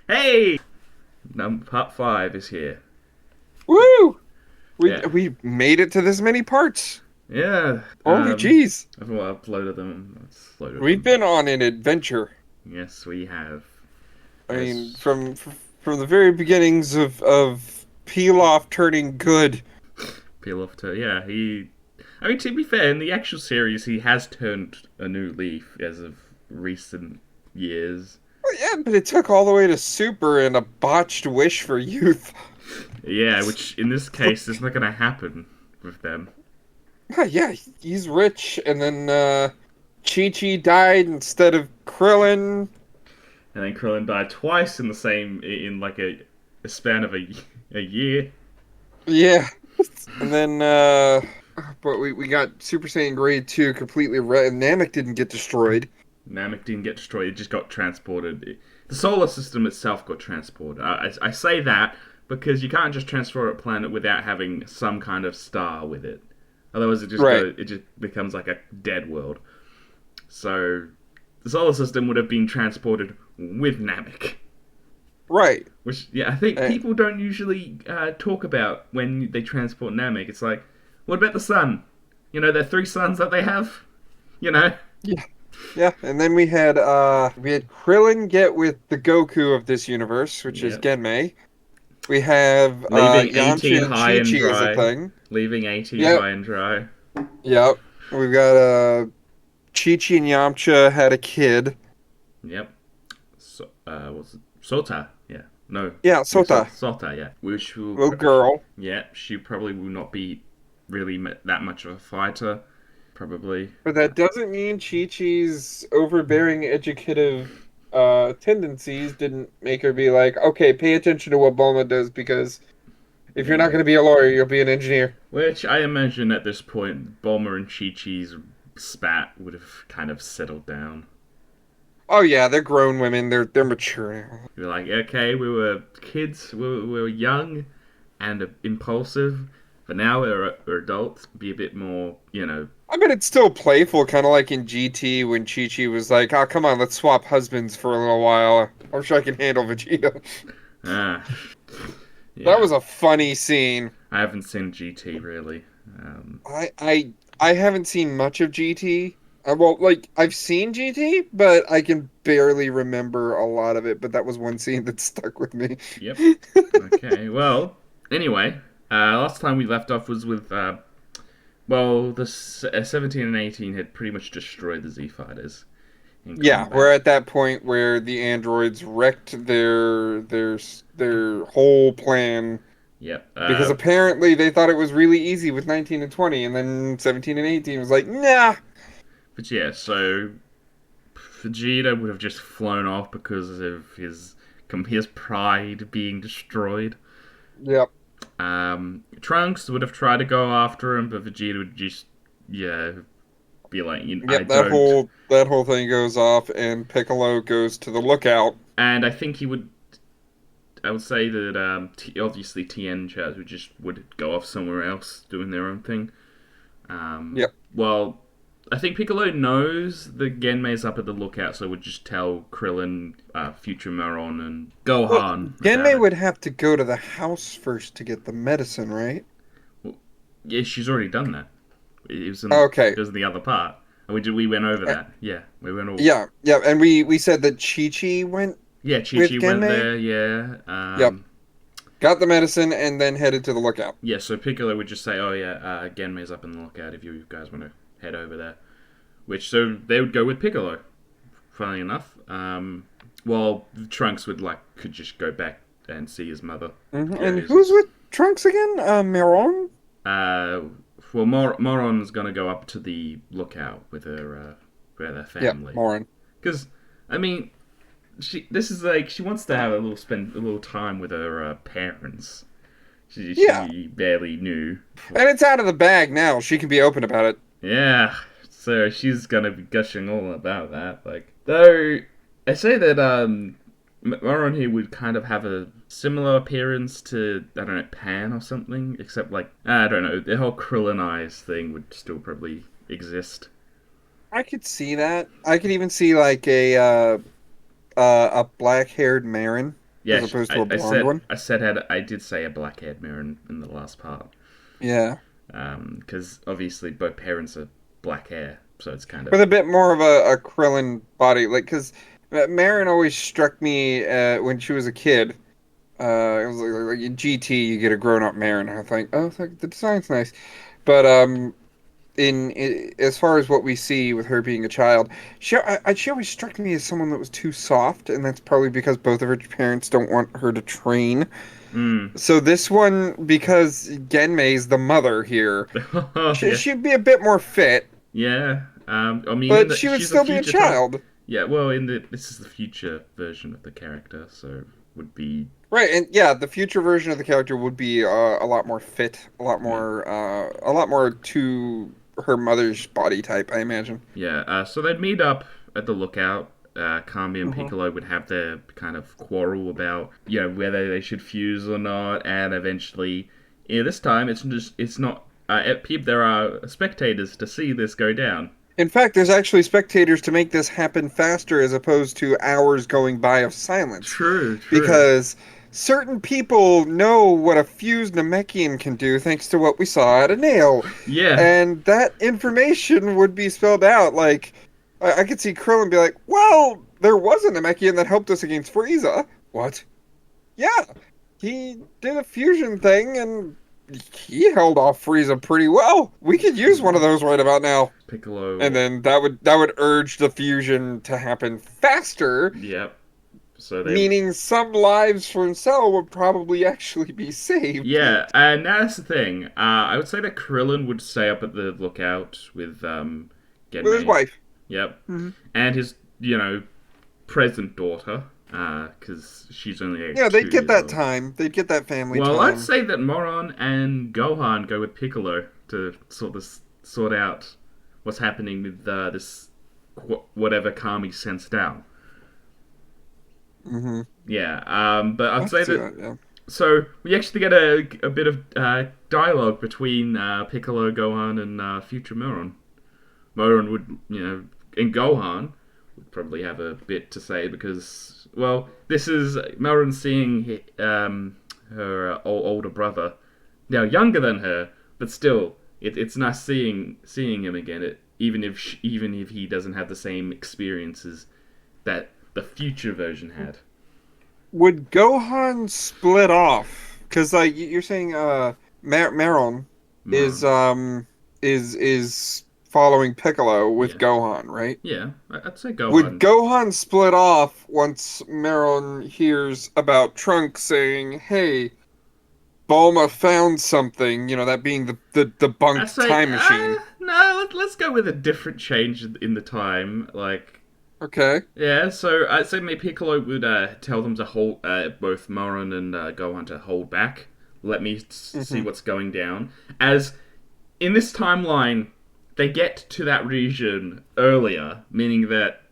Hey! Part 5 is here. Woo! We Yeah. we made it to this many parts. Yeah. Holy jeez. I've uploaded them. We've been on an adventure. Yes, we have. I mean, As from the very beginnings of Pilaf turning good. Peel off to. Yeah, he. I mean, to be fair, in the actual series, he has turned a new leaf as of recent years. Well, yeah, but it took all the way to Super and a botched wish for youth. Yeah, which in this case is not going to happen with them. Yeah, he's rich, and then Chi-Chi died instead of Krillin. And then Krillin died twice in the same. In like a span of a year. Yeah, and then but we got Super Saiyan Grade 2 completely red. Namek didn't get destroyed. Namek didn't get destroyed; it just got transported. The solar system itself got transported. I say that because you can't just transport a planet without having some kind of star with it. Otherwise, Right. it just becomes like a dead world. So the solar system would have been transported with Namek. Right. Which, yeah, I think Uh, people don't usually talk about when they transport Namek. It's like, what about the sun? You know, the three suns that they have? You know? yeah. Yeah. And then we had Krillin get with the Goku of this universe, which is Yep. Genmei. We have Leaving Yamcha 18 and high and Chi-Chi as a dry. thing. Leaving 18 Yep. high and dry. Yep. We've got Chi-Chi and Yamcha had a kid. Yep. So, what's it? Sota. Yeah. No. Yeah, Yeah, Sota, Sota, yeah. Which will. little girl. Yeah, she probably will not be really that much of a fighter. Probably. But that doesn't mean Chi-Chi's overbearing educative tendencies didn't make her be like, okay, pay attention to what Bulma does because if you're not Yeah. going to be a lawyer, you'll be an engineer. Which I imagine at this point, Bulma and Chi Chi's spat would have kind of settled down. Oh yeah, they're grown women. They're mature now. You're like, okay, we were kids, we were young and impulsive, but now we're adults. Be a bit more, you know. I bet it's still playful, kind of like in GT when Chi-Chi was like, "Oh, come on, let's swap husbands for a little while. I'm sure I can handle Vegeta." Ah, That yeah. was a funny scene. I haven't seen GT really. Um, I I I haven't seen much of GT. Well, like I've seen GT, but I can barely remember a lot of it. But that was one scene that stuck with me. yep. Okay. Well, anyway, last time we left off was with well, the 17 and 18 had pretty much destroyed the Z fighters in Yeah, we're combat. at that point where the androids wrecked their whole plan Yep. because apparently they thought it was really easy with 19 and 20, and then 17 and 18 was like, nah. But yeah, so Vegeta would have just flown off because of his pride being destroyed. Yep. Trunks would have tried to go after him, but Vegeta would just, yeah, be like, I Yep, don't. that whole thing goes off, and Piccolo goes to the lookout. And I think he would. I would say that obviously Tien Chaz would go off somewhere else doing their own thing. Yep. Well, I think Piccolo knows that Genmei's up at the lookout, so would just tell Krillin, Future Maron, and Well, Gohan about Genmei it. would have to go to the house first to get the medicine, right? Well, yeah, she's already done that. Okay. It was the other part. And we went over Uh, that. Yeah, we went all. yeah, yeah, and we said that Chi-Chi went Yeah, Chi with Chi went Genmei. there. Yeah. Yep. Got the medicine and then headed to the lookout. Yeah. So Piccolo would just say, "Oh yeah, Genmei's up in the lookout. If you guys want to head over there." Which so they would go with Piccolo. Funnily enough, well, Trunks could just go back and see his mother. Yeah, And who's with Trunks again? Miron? uh, well, Moron's gonna go up to the lookout with their Yeah, family. Moron. Because I mean, this is like she wants to have spend a little time with her parents. Yeah. She barely knew. And it's out of the bag now. She can be open about it. Yeah, so she's gonna be gushing all about that. Like, though I say that Moron here would kind of have a similar appearance to I don't know Pan or something, except like I don't know the whole Krillin eyes thing would still probably exist. I could see that. I could even see like a black-haired Marin Yeah, as opposed to I, a I blonde said one. I said had I did say a black-haired mirror in the last part. Yeah, Because obviously both parents are black hair, so it's kind of with a bit more of a Krillin body, like because Marin always struck me when she was a kid. It was like in GT, you get a grown-up Marin. I think, oh, the design's nice, but as far as what we see with her being a child, she always struck me as someone that was too soft, and that's probably because both of her parents don't want her to train. mm. So this one, because Genmei's the mother here, Oh yeah, she'd be a bit more fit, yeah. I mean, but she would she's a still be a future time. child. Yeah, well, in the this is the future version of the character, so would be Right, and yeah, the future version of the character would be a lot more fit, yeah. a lot more to her mother's body type, I imagine. Yeah, so they'd meet up at the lookout. Kami and Hmm. Piccolo would have their kind of quarrel about, whether they should fuse or not, and eventually, this time it's not. At Peep, there are spectators to see this go down. In fact, there's actually spectators to make this happen faster as opposed to hours going by of silence, True, true. because certain people know what a fused Namekian can do thanks to what we saw at a nail, Yeah, and that information would be spelled out. Like, I could see Krillin be like, "Well, there was a Namekian that helped us against Frieza." What? Yeah, he did a fusion thing and he held off Frieza pretty well. We could use one of those right about now. And Piccolo. then that would urge the fusion to happen faster, Yep. So they. meaning some lives from Cell would probably actually be saved. Yeah, and that's the thing. I would say that Krillin would stay up at the lookout with With his Genmei. wife. Yep, Hmm. and his present daughter, because she's only Yeah, like they'd get 2 years that old. time. They'd get that family Well, I'd time. say that Moron and Gohan go with Piccolo to sort out what's happening with this whatever Kami sensed out. Hmm. Yeah, but I I'd could say see that. that, yeah. So we actually get a bit of dialogue between Piccolo, Gohan, and future Moron. Moron would, and Gohan would probably have a bit to say because, well, this is Moron seeing her older brother, now younger than her, but still, it's nice seeing him again. Even if he doesn't have the same experiences that the future version had. Would Gohan split off? Because like you're saying, Maron is Moron, um is following Piccolo with yeah, Gohan, right? yeah, I'd say Would Gohan. Gohan split off once Maron hears about Trunks saying, "Hey, Bulma found something," that being the I debunked say, time machine. no. Let's go with a different change in the time. Like, Okay. yeah. So I'd say maybe Piccolo would tell them to hold both Moron and Gohan to hold back. Let me see Hmm. what's going down. As in this timeline, they get to that region earlier, meaning that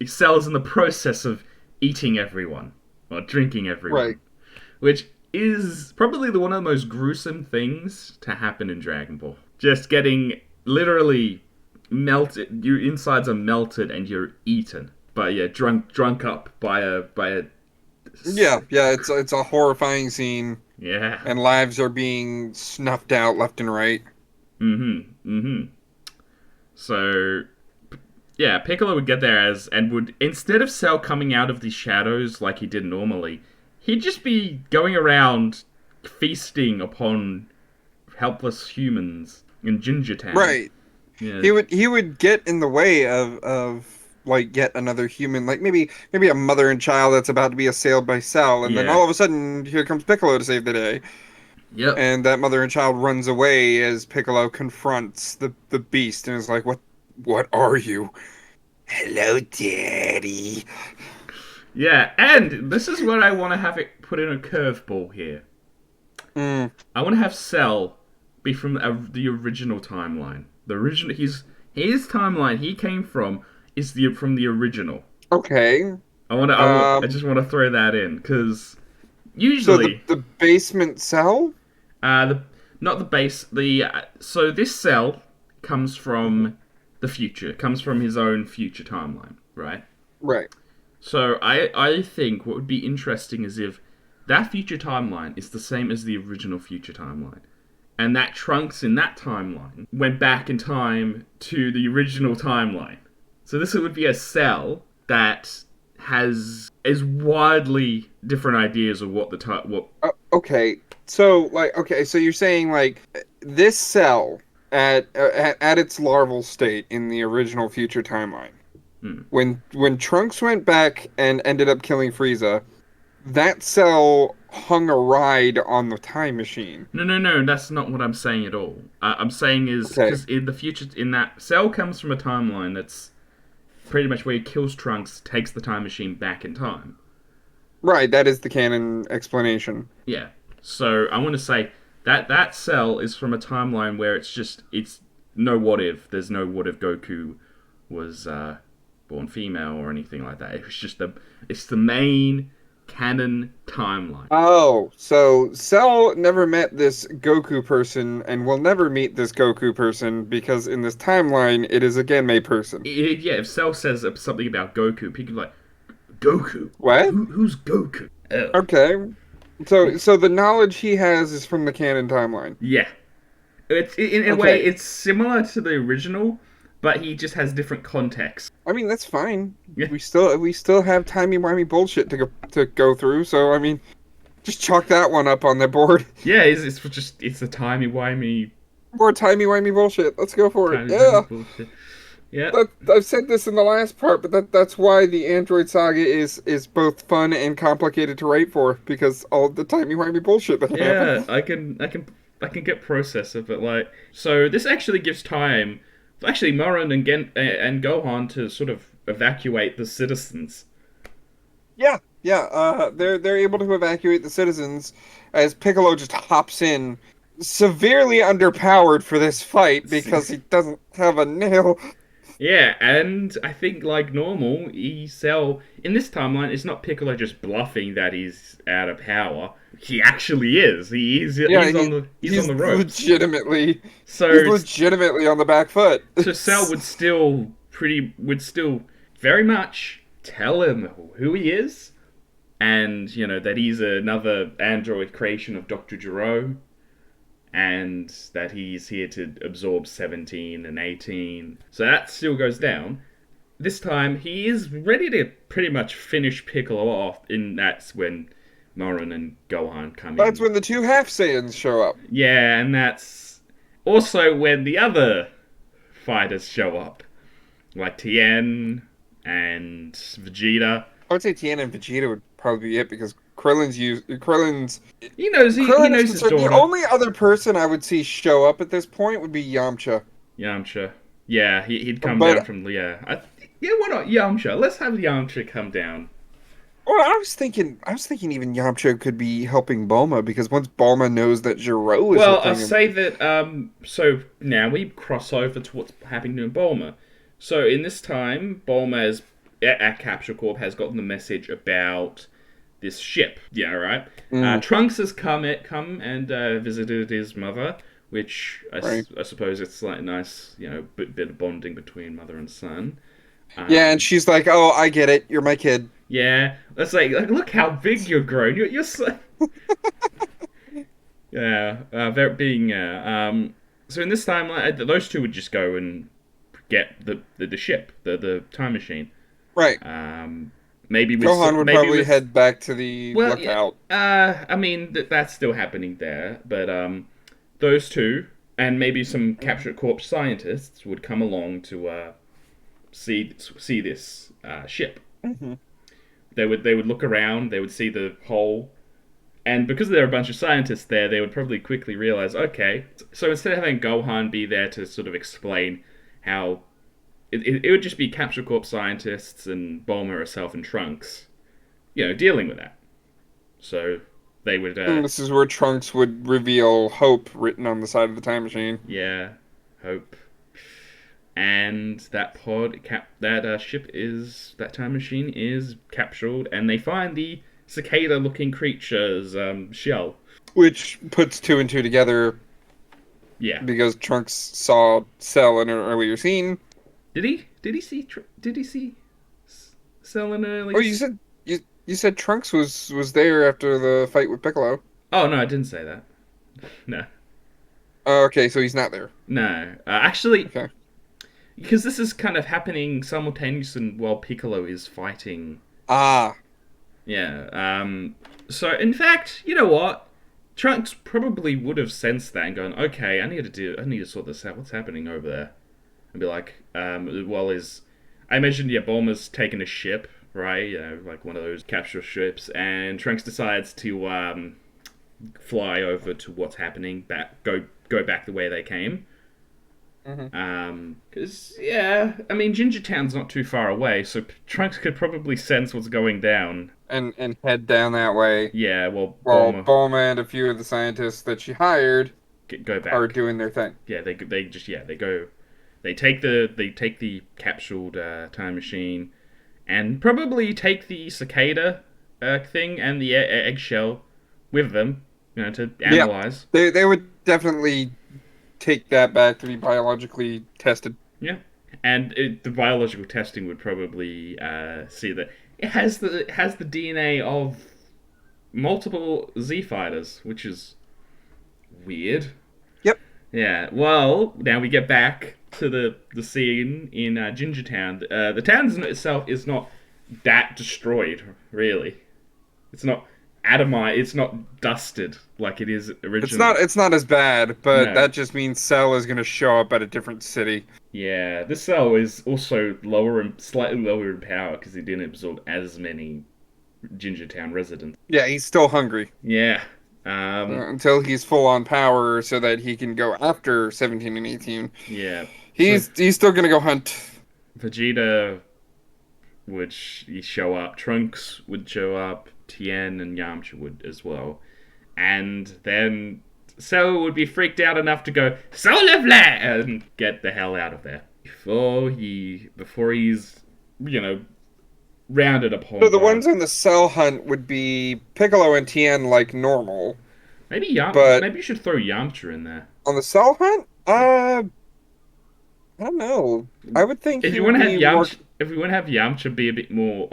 Excel's in the process of eating everyone or drinking everyone, Right. which is probably one of the most gruesome things to happen in Dragon Ball. Just getting literally melted, your insides are melted and you're eaten. But yeah, drunk up by a Yeah, yeah, it's a horrifying scene, yeah. and lives are being snuffed out left and right. Mm-hmm. So yeah, Piccolo would get there and would, instead of Cell coming out of the shadows like he did normally, he'd just be going around feasting upon helpless humans in Ginger Town. Right. Yeah, He would get in the way of like yet another human, like maybe a mother and child that's about to be assailed by Cell, and then yeah, all of a sudden here comes Piccolo to save the day, yep. and that mother and child runs away as Piccolo confronts the beast and is like, "What are you?" "Hello, Daddy." Yeah, and this is where I want to have it put in a curveball here. Mm, I want to have Cell be from the original timeline. The original, his timeline he came from is the from the original. okay. I just want to throw that in because So the usually, the basement Cell. the not the base the so this Cell comes Hmm. from the future, comes from his own future timeline, right? Right. So I think what would be interesting is if that future timeline is the same as the original future timeline. And that Trunks in that timeline went back in time to the original timeline. So this would be a Cell that has is widely different ideas of what the what. Okay, so okay, so you're saying like this cell at its larval state in the original future timeline, Hmm. when Trunks went back and ended up killing Frieza, that cell hung a ride on the time machine. No, no, no. That's not what I'm saying at all. I'm saying is Okay, because in the future, in that Cell comes from a timeline that's pretty much where he kills Trunks, takes the time machine back in time. right, that is the canon explanation. Yeah. So I want to say that that Cell is from a timeline where it's no what if. There's no what if Goku was born female or anything like that. It was just it's the main canon timeline. Oh, so Cell never met this Goku person and will never meet this Goku person because in this timeline it is a Genmei person. Yeah, if Cell says something about Goku, people are like Goku. What? Who's Goku? Oh. Okay. So the knowledge he has is from the canon timeline. Yeah, it's in a way Okay. it's similar to the original, but he just has different context. I mean, that's fine. Yeah, We still have timey-wimey bullshit to go through, so I mean, just chalk that one up on the board. yeah, it's a timey wimey, More timey-wimey bullshit. Let's go for it. timey Yeah. wimey bullshit. Yeah, I've said this in the last part, but that's why the Android Saga is both fun and complicated to write for because all the timey-wimey bullshit that yeah, happens. I can get process of it. Like, so this actually gives time, actually, Moran and Gohan to sort of evacuate the citizens. Yeah, yeah. They're able to evacuate the citizens as Piccolo just hops in, severely underpowered for this fight because he doesn't have a nail. Yeah, and I think like normal, Cell in this timeline, it's not Piccolo just bluffing that he's out of power. He actually is. Yeah, He's on he's the ropes. legitimately he's So legitimately on the back foot. so Cell would still very much tell him who he is, and you know that he's another android creation of Doctor Gero, and that he's here to absorb 17 and 18. So that still goes down. This time, he is ready to pretty much finish Piccolo off, and that's when Moran and Gohan come That's in. when the two half Saiyans show up. Yeah, and that's also when the other fighters show up, like Tien and Vegeta. I would say Tien and Vegeta would probably be it because Krillin's He Krillin is knows his concerned. The daughter, only other person I would see show up at this point would be Yamcha. Yamcha. Yeah, he'd come down But from yeah, why not Yamcha? Let's have Yamcha come down. well, I was thinking even Yamcha could be helping Bulma because once Bulma knows that Gero is Well, her I'll thing, say that. So now we cross over to what's happening to Bulma. So in this time, Bulma has at Capture Corp has gotten the message about this ship. Yeah, right. mm, Trunks has come and visited his mother, which right? I suppose it's like nice, you know, bit of bonding between mother and son. Yeah, and Um, she's like, "Oh, I get it. You're my kid." yeah, that's like look how big you're grown. You're so yeah, being so in this timeline, those two would just go and get the ship, the time machine. Right. Um, maybe Gohan would maybe probably with head back to the well, yeah, lookout. I mean that's still happening there, but those two and maybe some captured corpse scientists would come along to see this ship. Hmm. They would look around, they would see the hole, and because there are a bunch of scientists there, they would probably quickly realize, okay, so instead of having Gohan be there to sort of explain how it would just be Capture Corp scientists and Bulma herself and Trunks, you know, dealing with that. So they would, And this is where Trunks would reveal Hope written on the side of the time machine. yeah, hope. And that ship is that time machine is captured, and they find the cicada-looking creature's shell. Which puts two and two together Yeah. because Trunks saw Cell in an earlier scene. Did he? Did he see? Did he see Cell and Oh, early. you said Trunks was there after the fight with Piccolo. Oh no, I didn't say that. No, Oh, okay, so he's not there. no. Actually, Okay. because this is kind of happening simultaneously while Piccolo is fighting. Ah, Yeah. So in fact, you know what? Trunks probably would have sensed that and gone, okay, I need to sort this out. What's happening over there? And be like, well, is I imagine yeah, Bulma's taken a ship, right? Like one of those capture ships, and Trunks decides to fly over to what's happening, go back the way they came. hmm. Because yeah, I mean Ginger Town's not too far away, so Trunks could probably sense what's going down. And head down that way Yeah, well, while Bulma Bulma and a few of the scientists that she hired go are back. doing their thing. Yeah, they just yeah they go they take the capsuled time machine and probably take the cicada thing and the eggshell with them, you know, to Yeah, analyze. they would definitely take that back to be biologically tested. Yeah, and the biological testing would probably see that it has the DNA of multiple Z fighters, which is weird. Yep. Yeah. Well, now we get back to the scene in Ginger Town. The town in itself is not that destroyed, really. It's not atomized. It's not dusted like it is originally. It's not as bad, but No. that just means Cell is going to show up at a different city. Yeah, this cell is also lower and slightly lower in power because it didn't absorb as many Ginger Town residents. Yeah, he's still hungry Yeah. Um. until he's full on power so that he can go after 17 and 18. Yeah. So He's still going to go hunt. Vegeta would show up. Trunks would show up. Tien and Yamcha would as well. And then Cell would be freaked out enough to go Solar Flare and get the hell out of there before he's you know rounded So upon the by ones on the Cell hunt would be Piccolo and Tien like normal, but maybe you should throw Yamcha in there. on the Cell hunt, I don't know. I would think If he you would want to have be more. Yamcha, if we want to have Yamcha be a bit more,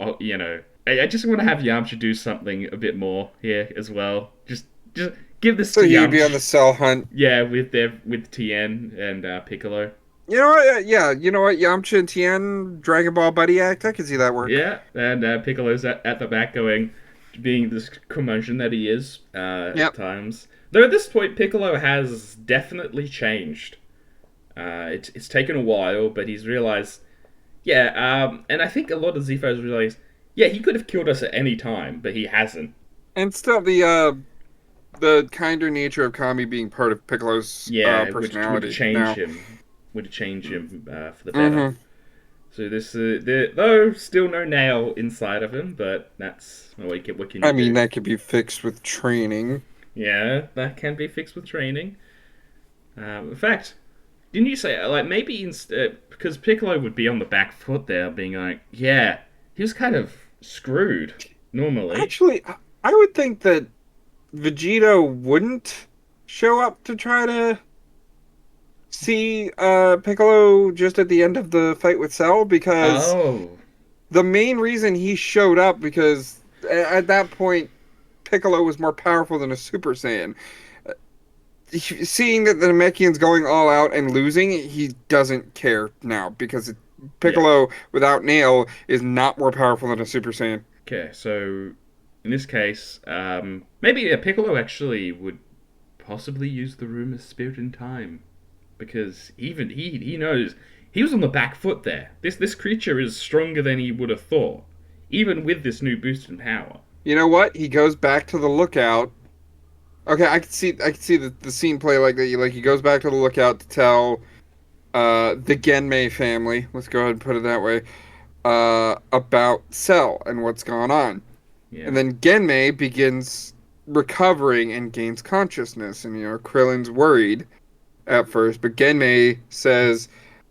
I just want to have Yamcha do something a bit more here as well. Just give this So to he would be on Yamcha. the Cell hunt. Yeah, with Tien and Piccolo. You know what? Yeah, you know what? Yamcha and Tien, Dragon Ball buddy act. I could see that work. Yeah, and Piccolo's at the back going, being this curmudgeon that he is at Yep. times. Though at this point, Piccolo has definitely changed. It's taken a while, but he's realized, yeah, and I think a lot of Z-Fighters realize, yeah, he could have killed us at any time, but he hasn't. And still, the kinder nature of Kami being part of Piccolo's Yeah, which would personality change now. him, for the better. Hmm. So this, though, still no nail inside of him, but that's well, what can you I mean, do? that could be fixed with training. Yeah, that can be fixed with training. In fact, didn't you say like maybe instead because Piccolo would be on the back foot there, being like, yeah, he was kind of screwed normally. Actually, I would think that Vegeta wouldn't show up to try to see Piccolo just at the end of the fight with Cell because Oh, the main reason he showed up because at that point Piccolo was more powerful than a Super Saiyan. Seeing that the Namekian's going all out and losing, he doesn't care now because yeah. Piccolo without Nail is not more powerful than a Super Saiyan. Okay, so in this case, maybe Piccolo actually would possibly use the room as spirit in time because even he knows he was on the back foot there. This creature is stronger than he would have thought, even with this new boost in power. You know what? He goes back to the lookout. Okay, I could see the scene play like that. Like he goes back to the lookout to tell the Genmei family, let's go ahead and put it that way, about Cell and what's gone on. Yeah, And then Genmei begins recovering and gains consciousness. And, Krillin's worried at first, but Genmei says,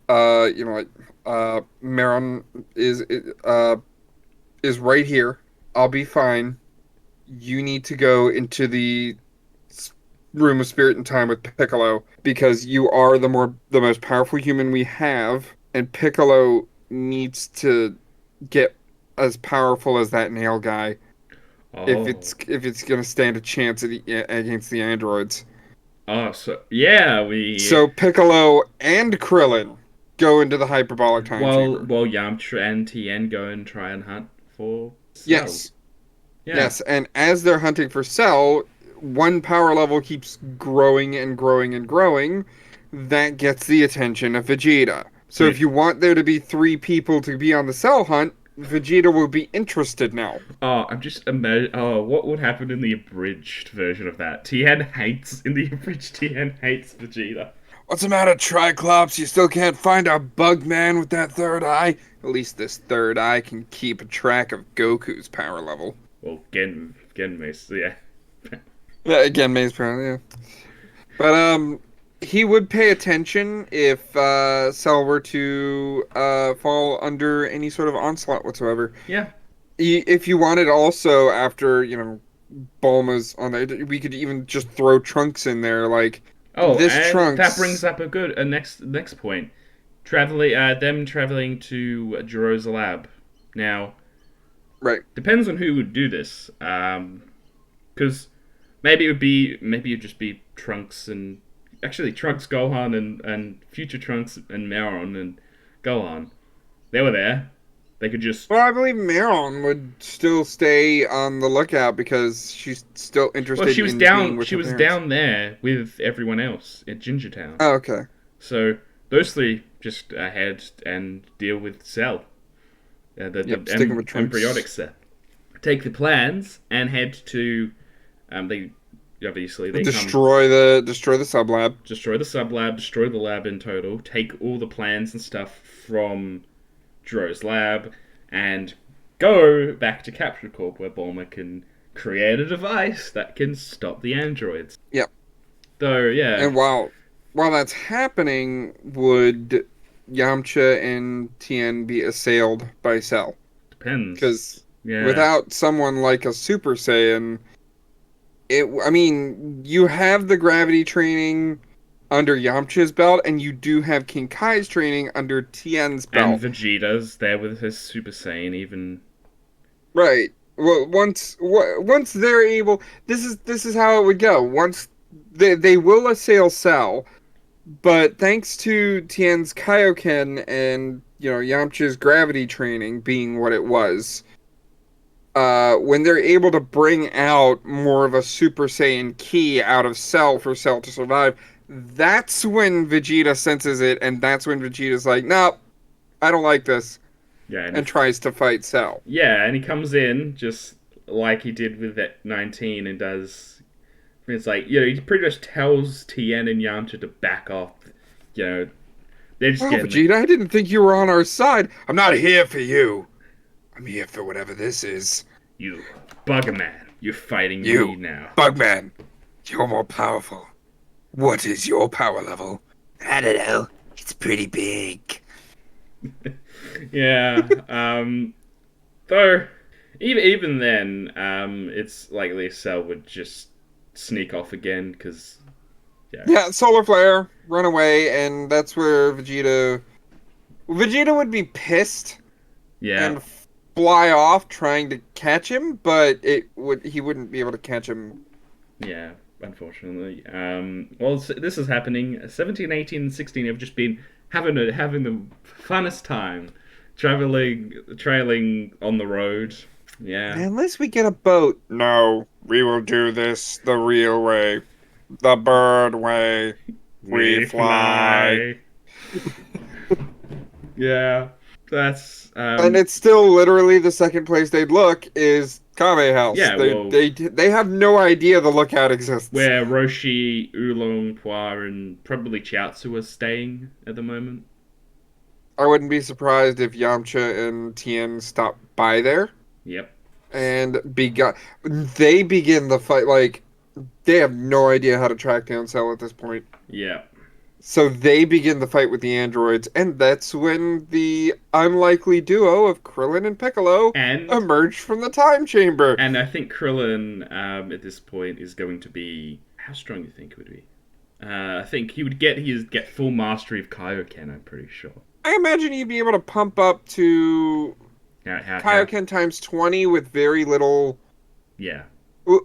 like, Maron is right here. I'll be fine. You need to go into the room of spirit and time with Piccolo because you are the most powerful human we have, and Piccolo needs to get as powerful as that nail guy Oh. if it's gonna stand a chance against the androids. Oh, so yeah, we So Piccolo and Krillin go into the hyperbolic time chamber. while Yamcha and Tien go and try and hunt for Cell. Yes, Yeah. yes, and as they're hunting for Cell, one power level keeps growing and growing and growing. That gets the attention of Vegeta. So if Which you want there to be three people to be on the Cell hunt, Vegeta will be interested now. I'm just imagine. Oh, what would happen in the abridged version of that? Tien hates in the abridged. Tien hates Vegeta. What's the matter, Triclops? You still can't find our bug man with that third eye? At least this third eye can keep a track of Goku's power level. Well, Genmei, yeah. Yeah, again, May's power, yeah. But he would pay attention if Cell were to fall under any sort of onslaught whatsoever. Yeah. If you wanted, also after Bulma's on there, we could even just throw Trunks in there. Like Oh, this and that brings Trunks, up a next point. Them traveling to Jiro's lab. Now, right? depends on who would do this. Because maybe it'd just be Trunks and actually Trunks, Gohan, and future Trunks and Maron and Gohan. They were there. They could just. Well, I believe Maron would still stay on the lookout because she's still Well, interested in being with She her was parents. down there with everyone else at Ginger Town. Oh, okay. So those three just head and deal with Cell, Yep, the sticking with embryonic Trunks. set. Take the plans and head to. They obviously they come Destroy the sub lab. destroy the sub lab, destroy the lab in total, take all the plans and stuff from Dro's lab, and go back to Capture Corp where Bulma can create a device that can stop the androids. Yep. Though, yeah, And while that's happening, would Yamcha and Tien be assailed by Cell? depends. Because Yeah. without someone like a Super Saiyan, I mean, you have the gravity training under Yamcha's belt, and you do have King Kai's training under Tien's And belt. Vegeta's there with his Super Saiyan, even. Right. Well, once they're able, this is how it would go. Once they will assail Cell, but thanks to Tien's Kaioken and Yamcha's gravity training being what it was, when they're able to bring out more of a Super Saiyan ki out of Cell for Cell to survive, that's when Vegeta senses it, and that's when Vegeta's like, "Nope, I don't like this," Yeah, and tries to fight Cell. yeah, and he comes in just like he did with that 19 and does. It's like, he pretty much tells Tien and Yamcha to back off. You know, they're just Wow, getting the. Vegeta, I didn't think you were on our side. I'm not here for you. I'm here for whatever this is. You, Bugger Man, you're fighting me You, now. Bugman, you're more powerful. What is your power level? I don't know. It's pretty big. Yeah, though, even then, it's likely Cell would just sneak off again, because, yeah. Yeah, solar flare, run away, and that's where Vegeta would be pissed Yeah, and fly off trying to catch him, but he wouldn't be able to catch him. yeah, unfortunately. Well, this is happening. 17, 18, and 16 have just been having the funnest time trailing on the road. Yeah. Unless we get a boat. No, we will do this the real way. The bird way. We fly. Yeah, that's And it's still literally the second place they'd look is Kame House. Yeah, well, They have no idea the lookout exists. where Roshi, Oolong, Pua, and probably Chiaotzu are staying at the moment. I wouldn't be surprised if Yamcha and Tien stop by there Yep. and they begin the fight. Like, they have no idea how to track down Cell at this point. Yeah. So they begin the fight with the androids, and that's when the unlikely duo of Krillin and Piccolo And emerge from the time chamber. and I think Krillin at this point is going to be how strong do you think it would be? I think he'd get full mastery of Kaioken. I'm pretty sure. I imagine he'd be able to pump up to How Kaioken times 20 with very little yeah.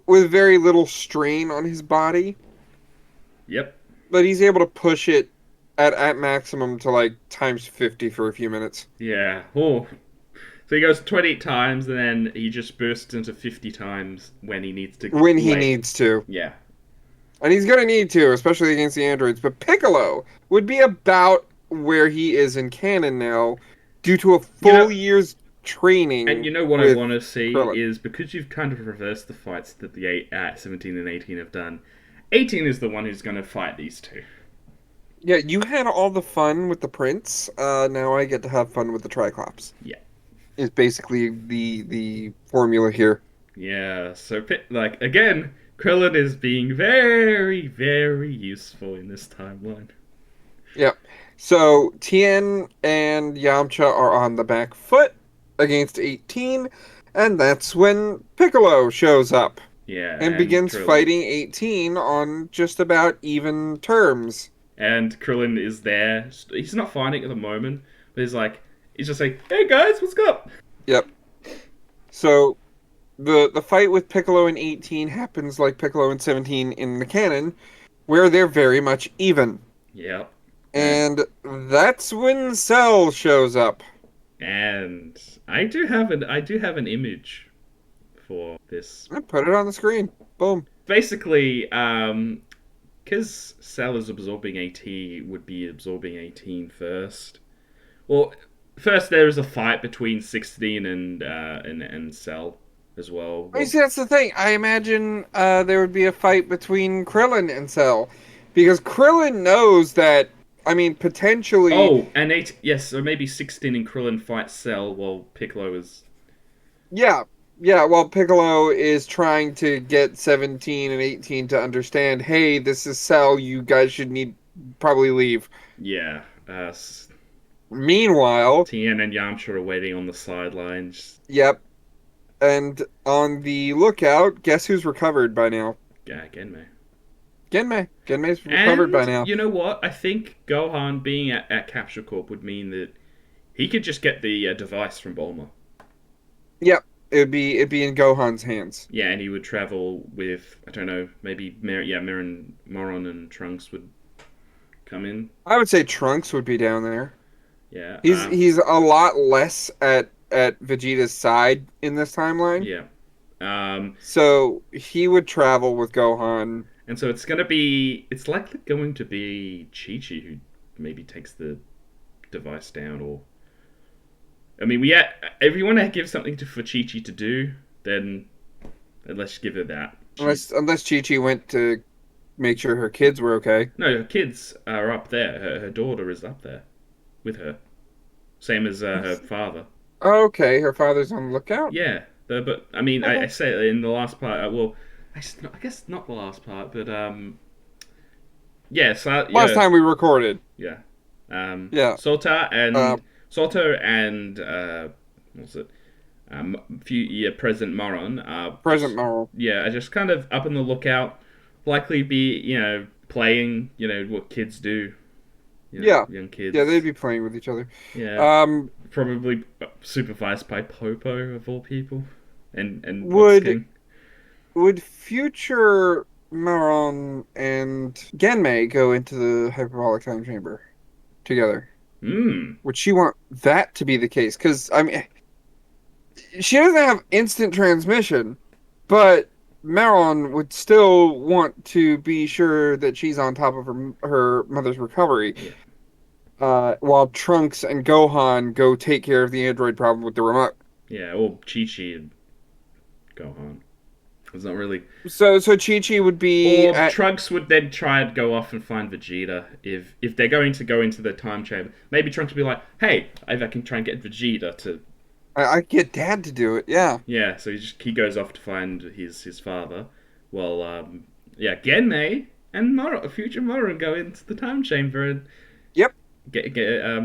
with very little strain on his body, Yep. but he's able to push it at maximum to like times 50 for a few minutes Yeah. Oh. So he goes 20 times and then he just bursts into 50 times when he needs to when he lay. needs to. Yeah. And he's going to need to, especially against the androids. But Piccolo would be about where he is in canon now due to a You know, full year's and training you know what I with want to see Krillin. is because you've kind of reversed the fights that the 17 and 18 have done. 18 is the one who's going to fight these two. Yeah, you had all the fun with the Prince. Now I get to have fun with the Triclops. Yeah. Is basically the formula here. Yeah. So like again, Krillin is being very very useful in this timeline. Yep. So Tien and Yamcha are on the back foot against 18, and that's when Piccolo shows up Yeah, and and begins Krillin. fighting 18 on just about even terms. And Krillin is there. He's not fighting at the moment, but he's just like, "Hey guys, what's up?" Yep. So the fight with Piccolo in 18 happens like Piccolo in 17 in the canon, where they're very much even. Yep. And And that's when Cell shows up. and I do have an image for this. I put it on the screen. Boom. Basically, because Cell is absorbing AT, would be absorbing 18 first. Well, first there is a fight between 16 and Cell as well. I Well, see, that's the thing. I imagine there would be a fight between Krillin and Cell, because Krillin knows that. I mean, potentially, oh, and yes, so maybe 16 and Krillin fight Cell while Piccolo is. yeah, yeah. While Piccolo is trying to get 17 and 18 to understand, hey, this is Cell. You guys should need probably leave. Yeah, Meanwhile, Tien and Yamcha are waiting on the sidelines. yep, and on the lookout, guess who's recovered by now? Yeah, again, man. Genmei. Genmei's recovered by And now. you know what? I think Gohan being at Capture Corp would mean that he could just get the device from Bulma. Yep, it'd be in Gohan's hands. Yeah, and he would travel with, I don't know, maybe Mirin, Moron, and Trunks would come in. I would say Trunks would be down there. Yeah, He's a lot less at Vegeta's side in this timeline. yeah. Um, So he would travel with Gohan. and so it's likely going to be Chi-Chi who maybe takes the device down, or I mean, if you want to give something for Chi-Chi to do, then let's give her that. Unless Chi-Chi went to make sure her kids were okay. No, her kids are up there. Her daughter is up there with her, same as her father. Okay, her father's on the lookout. Yeah, but I mean, I Okay. say in the last part. Well, I guess not the last part, but yeah, so, Last yeah, time we recorded. yeah. Yeah. Uh, Sota and what's it? Few yeah, President Moron are Present just Marvel. yeah, are just kind of up on the lookout. Likely be playing what kids do. Yeah. Young kids. Yeah, they'd be playing with each other. Yeah, Um, probably supervised by Popo of all people, and Ox would King. would future Maron and Genmei go into the hyperbolic time chamber together? Hmm. Would she want that to be the case? Because I mean, she doesn't have instant transmission, but Maron would still want to be sure that she's on top of her mother's recovery. Yeah. While Trunks and Gohan go take care of the android problem with the remote. Yeah, or Chi Chi and Gohan. It's not really. So Chi-Chi would be Or at. Trunks would then try and go off and find Vegeta if they're going to go into the time chamber. Maybe Trunks would be like, "Hey, I can try and get Vegeta to." I get Dad to do it. Yeah. Yeah, so he goes off to find his father. Well, yeah, Genmei and future Moron go into the time chamber and Yep.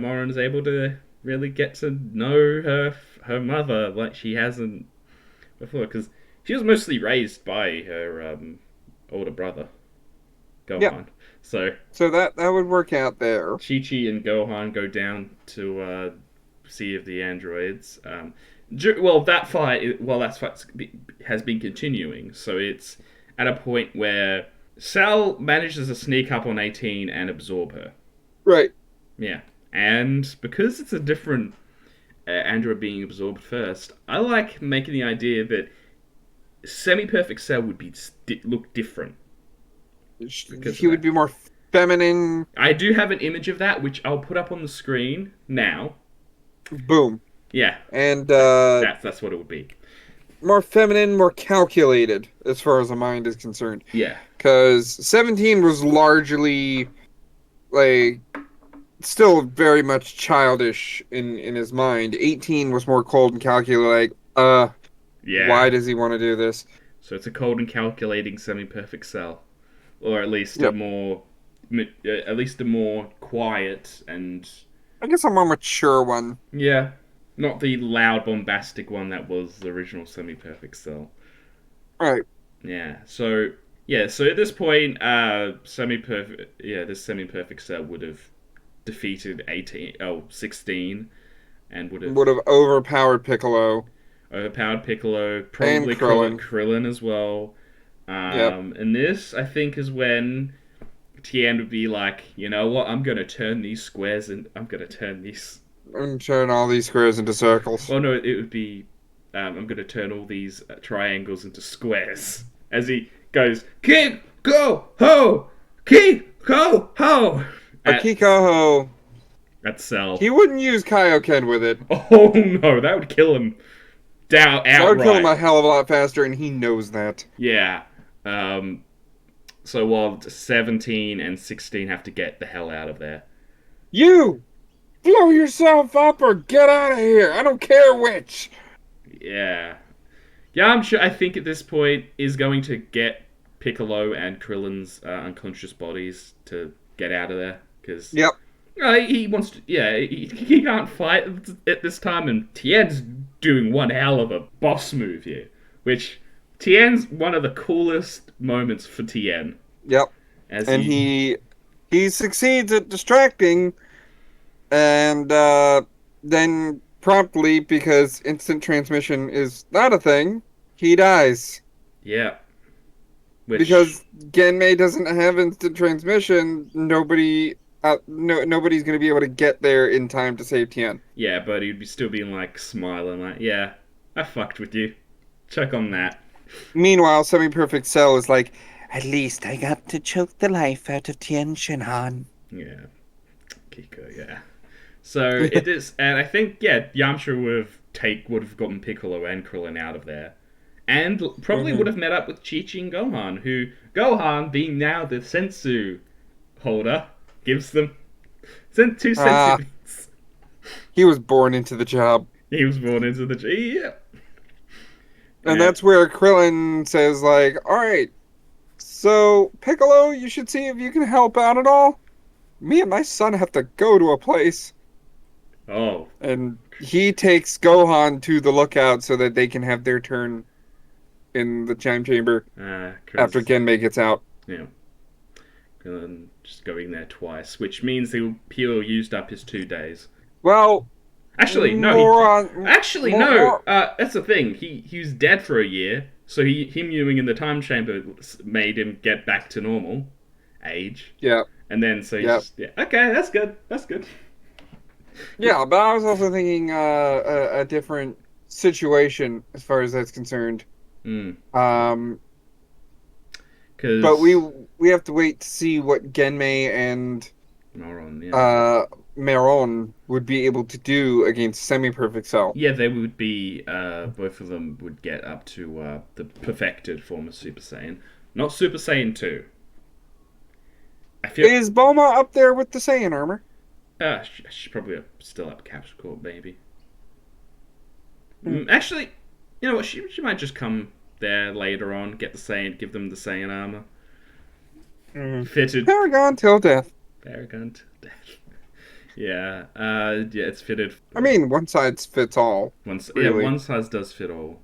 Moron is able to really get to know her mother like she hasn't before, because she was mostly raised by her older brother, Gohan. Yep. So So that would work out there. Chi Chi and Gohan go down to see if the androids. Well, that fight, has been continuing, so it's at a point where Cell manages to sneak up on 18 and absorb her. Right. Yeah, and because it's a different android being absorbed first, I like making the idea that semi-perfect Cell would look different because He of would that. be more feminine. I do have an image of that, which I'll put up on the screen now. Boom. Yeah, And that's what it would be. more feminine, more calculated as far as the mind is concerned. Yeah, Because 17 was largely like still very much childish in his mind. 18 was more cold and calculated. Like, yeah. why does he want to do this? So it's a cold and calculating semi-perfect Cell, or Yep. at least a more quiet and I guess a more mature one. yeah, not the loud bombastic one that was the original semi-perfect Cell. Right. Yeah. So at this point, this semi-perfect Cell would have defeated 16 and would have Would have overpowered Piccolo overpowered Piccolo, and probably Krillin. Krillin as well. Yep. And this, I think, is when Tien would be like, you know what? I'm gonna turn these squares and I'm gonna turn these. And turn all these squares into circles. Well, no, it would be, I'm gonna turn all these triangles into squares as he goes, kick, go, ho, kick, go, ho. Akiko, At Cell. he wouldn't use Kaioken with it. Oh no, that would kill him down That would kill him a outright. hell of a lot faster, and he knows that. Yeah. Um, so while 17 and 16 have to get the hell out of there. You! Blow yourself up or get out of here! I don't care which! Yeah. Yeah, I'm sure. I think at this point is going to get Piccolo and Krillin's unconscious bodies to get out of there because Yep. he wants to. Yeah, he can't fight at this time, and Tien's doing one hell of a boss move here, which Tien's one of the coolest moments for Tien Yep. as And he succeeds at distracting, and then promptly, because instant transmission is not a thing, he dies. yeah, which Because Genmei doesn't have instant transmission, nobody's going to be able to get there in time to save Tien. yeah, but he'd be still being like smiling like, yeah, I fucked with you. Check on that. Meanwhile, Semi Perfect Cell is like, At least I got to choke the life out of Tien Shinhan. Yeah, Kiko, yeah. So it is, and I think Yamcha would have gotten Piccolo and Krillin out of there, and probably would have met up with Chi-Chi and Gohan, who Gohan, being now the sensu holder, gives them two Ah. sensu beans. he was born into the job. He was born into the G. Yeah. And Yeah. that's where Krillin says, like, alright, so Piccolo, you should see if you can help out at all. Me and my son have to go to a place. Oh, And he takes Gohan to the lookout so that they can have their turn in the chime chamber after Genmei gets out. Yeah. Krillin just going there twice, which means he'll used up his 2 days. Well, Actually, no. more on, Actually, more- no. more- That's the thing. He was dead for a year, so him using in the time chamber made him get back to normal age, Yeah. and then so he's Yep. just, yeah. Okay, that's good. That's good. Yeah, but I was also thinking a different situation as far as that's concerned. Mm. But Because we have to wait to see what Genmei and Moron, yeah. Meron would be able to do against Semi-Perfect Cell. Yeah, they would be. Both of them would get up to the perfected form of Super Saiyan, not Super Saiyan 2. I feel. Is Bulma up there with the Saiyan armor? She's probably still up Capsule Corp, maybe. Hmm. Actually, you know what? She might just come there later on, give them the Saiyan armor, fitted Paragon till death. Paragon to death. Yeah, it's fitted. I mean, one size fits all. really. One size does fit all,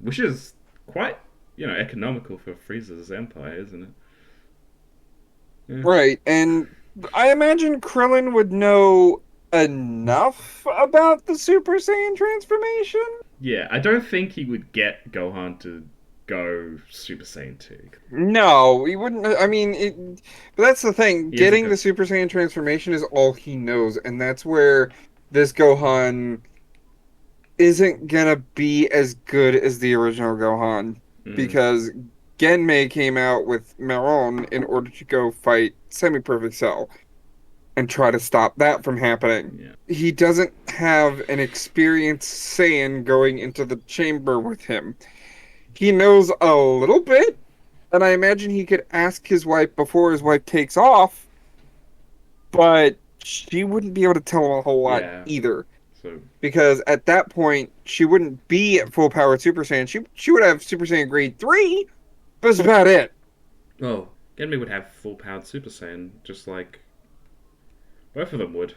which is quite economical for Frieza's empire, isn't it? Yeah. Right, and I imagine Krillin would know enough about the Super Saiyan transformation. Yeah, I don't think he would get Gohan to go Super Saiyan 2. No, he wouldn't. I mean, but that's the thing. He isn't Getting the good. Super Saiyan transformation is all he knows, and that's where this Gohan isn't gonna be as good as the original Gohan Mm, because Genmei came out with Maron in order to go fight Semi-Perfect Cell and try to stop that from happening. yeah. He doesn't have an experienced Saiyan going into the chamber with him. He knows a little bit, and I imagine he could ask his wife before his wife takes off, but she wouldn't be able to tell him a whole lot Yeah. either. So, Because at that point, she wouldn't be at full powered Super Saiyan. She would have Super Saiyan grade 3, but that's about it. well, Genmi would have full powered Super Saiyan, just like both of them would,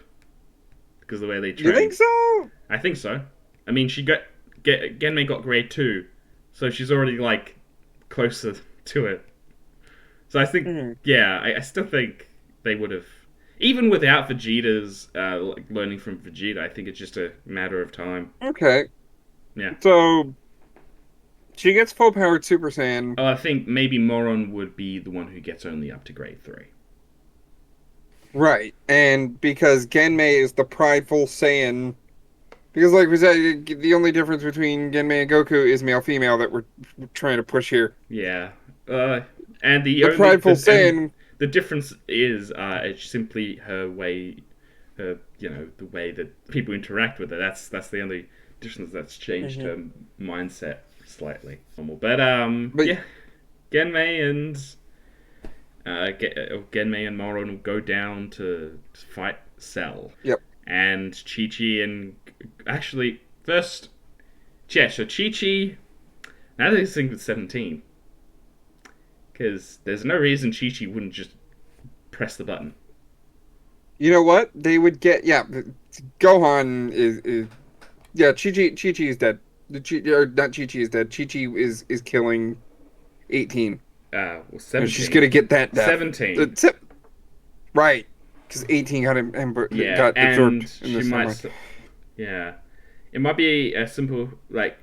because of the way they You think train. so? I think so. I mean, Genmei got grade 2, so she's already like closer to it. So I think, Hmm. yeah, I still think they would have, even without Vegeta's like learning from Vegeta. I think it's just a matter of time. Okay. Yeah. So she gets full powered Super Saiyan. Oh, I think maybe Moron would be the one who gets only up to grade 3. Right. And because Genmei is the prideful Saiyan. Because, like we said, the only difference between Genmei and Goku is male female that we're trying to push here. Yeah. Uh, and The prideful Saiyan. the difference is it's simply her way, the way that people interact with her. That's the only difference that's changed Mhm. her mindset slightly. Normal, but But yeah, Genmei and Genmei and Moron will go down to fight Cell, yep. and Chi Chi and actually first, yeah. So Chi Chi. Now that I think it's 17, because there's no reason Chi Chi wouldn't just press the button. You know what? They would get Gohan is yeah, Chi Chi is dead. The Chi or not Chi Chi is dead. Chi Chi is killing 18. Well, And she's 17. gonna get that death. 17. Right. Because 18 Yeah, got and absorbed in she this might. timeline. Yeah, it might be a simple like.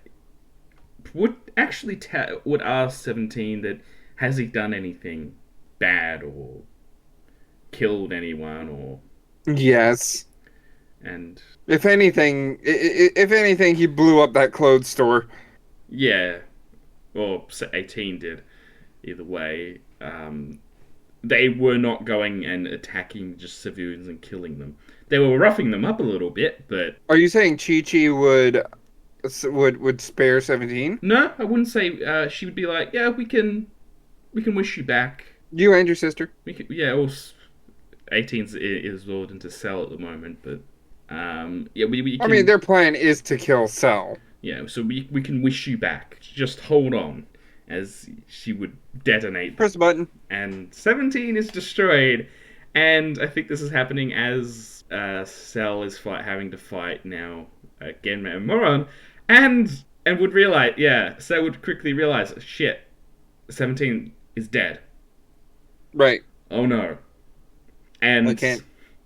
Would ask 17 that has he done anything bad or killed anyone or Yes. and If anything, he blew up that clothes store. yeah, or 18 did. Either way, they were not going and attacking just civilians and killing them. They were roughing them up a little bit, but Are you saying Chi Chi would spare 17? no, I wouldn't say. She would be like, yeah, we can wish you back. You and your sister? We can, yeah, all 18's is lured into Cell at the moment, but yeah, we I mean, can their plan is to kill Cell. yeah, so we can wish you back. Just hold on, as she would detonate, Press the button. and 17 is destroyed, and I think this is happening as Cell is having to fight now again and Moron, and would realize, yeah, Cell would quickly realize, shit, 17 is dead. Right. Oh no, I and can't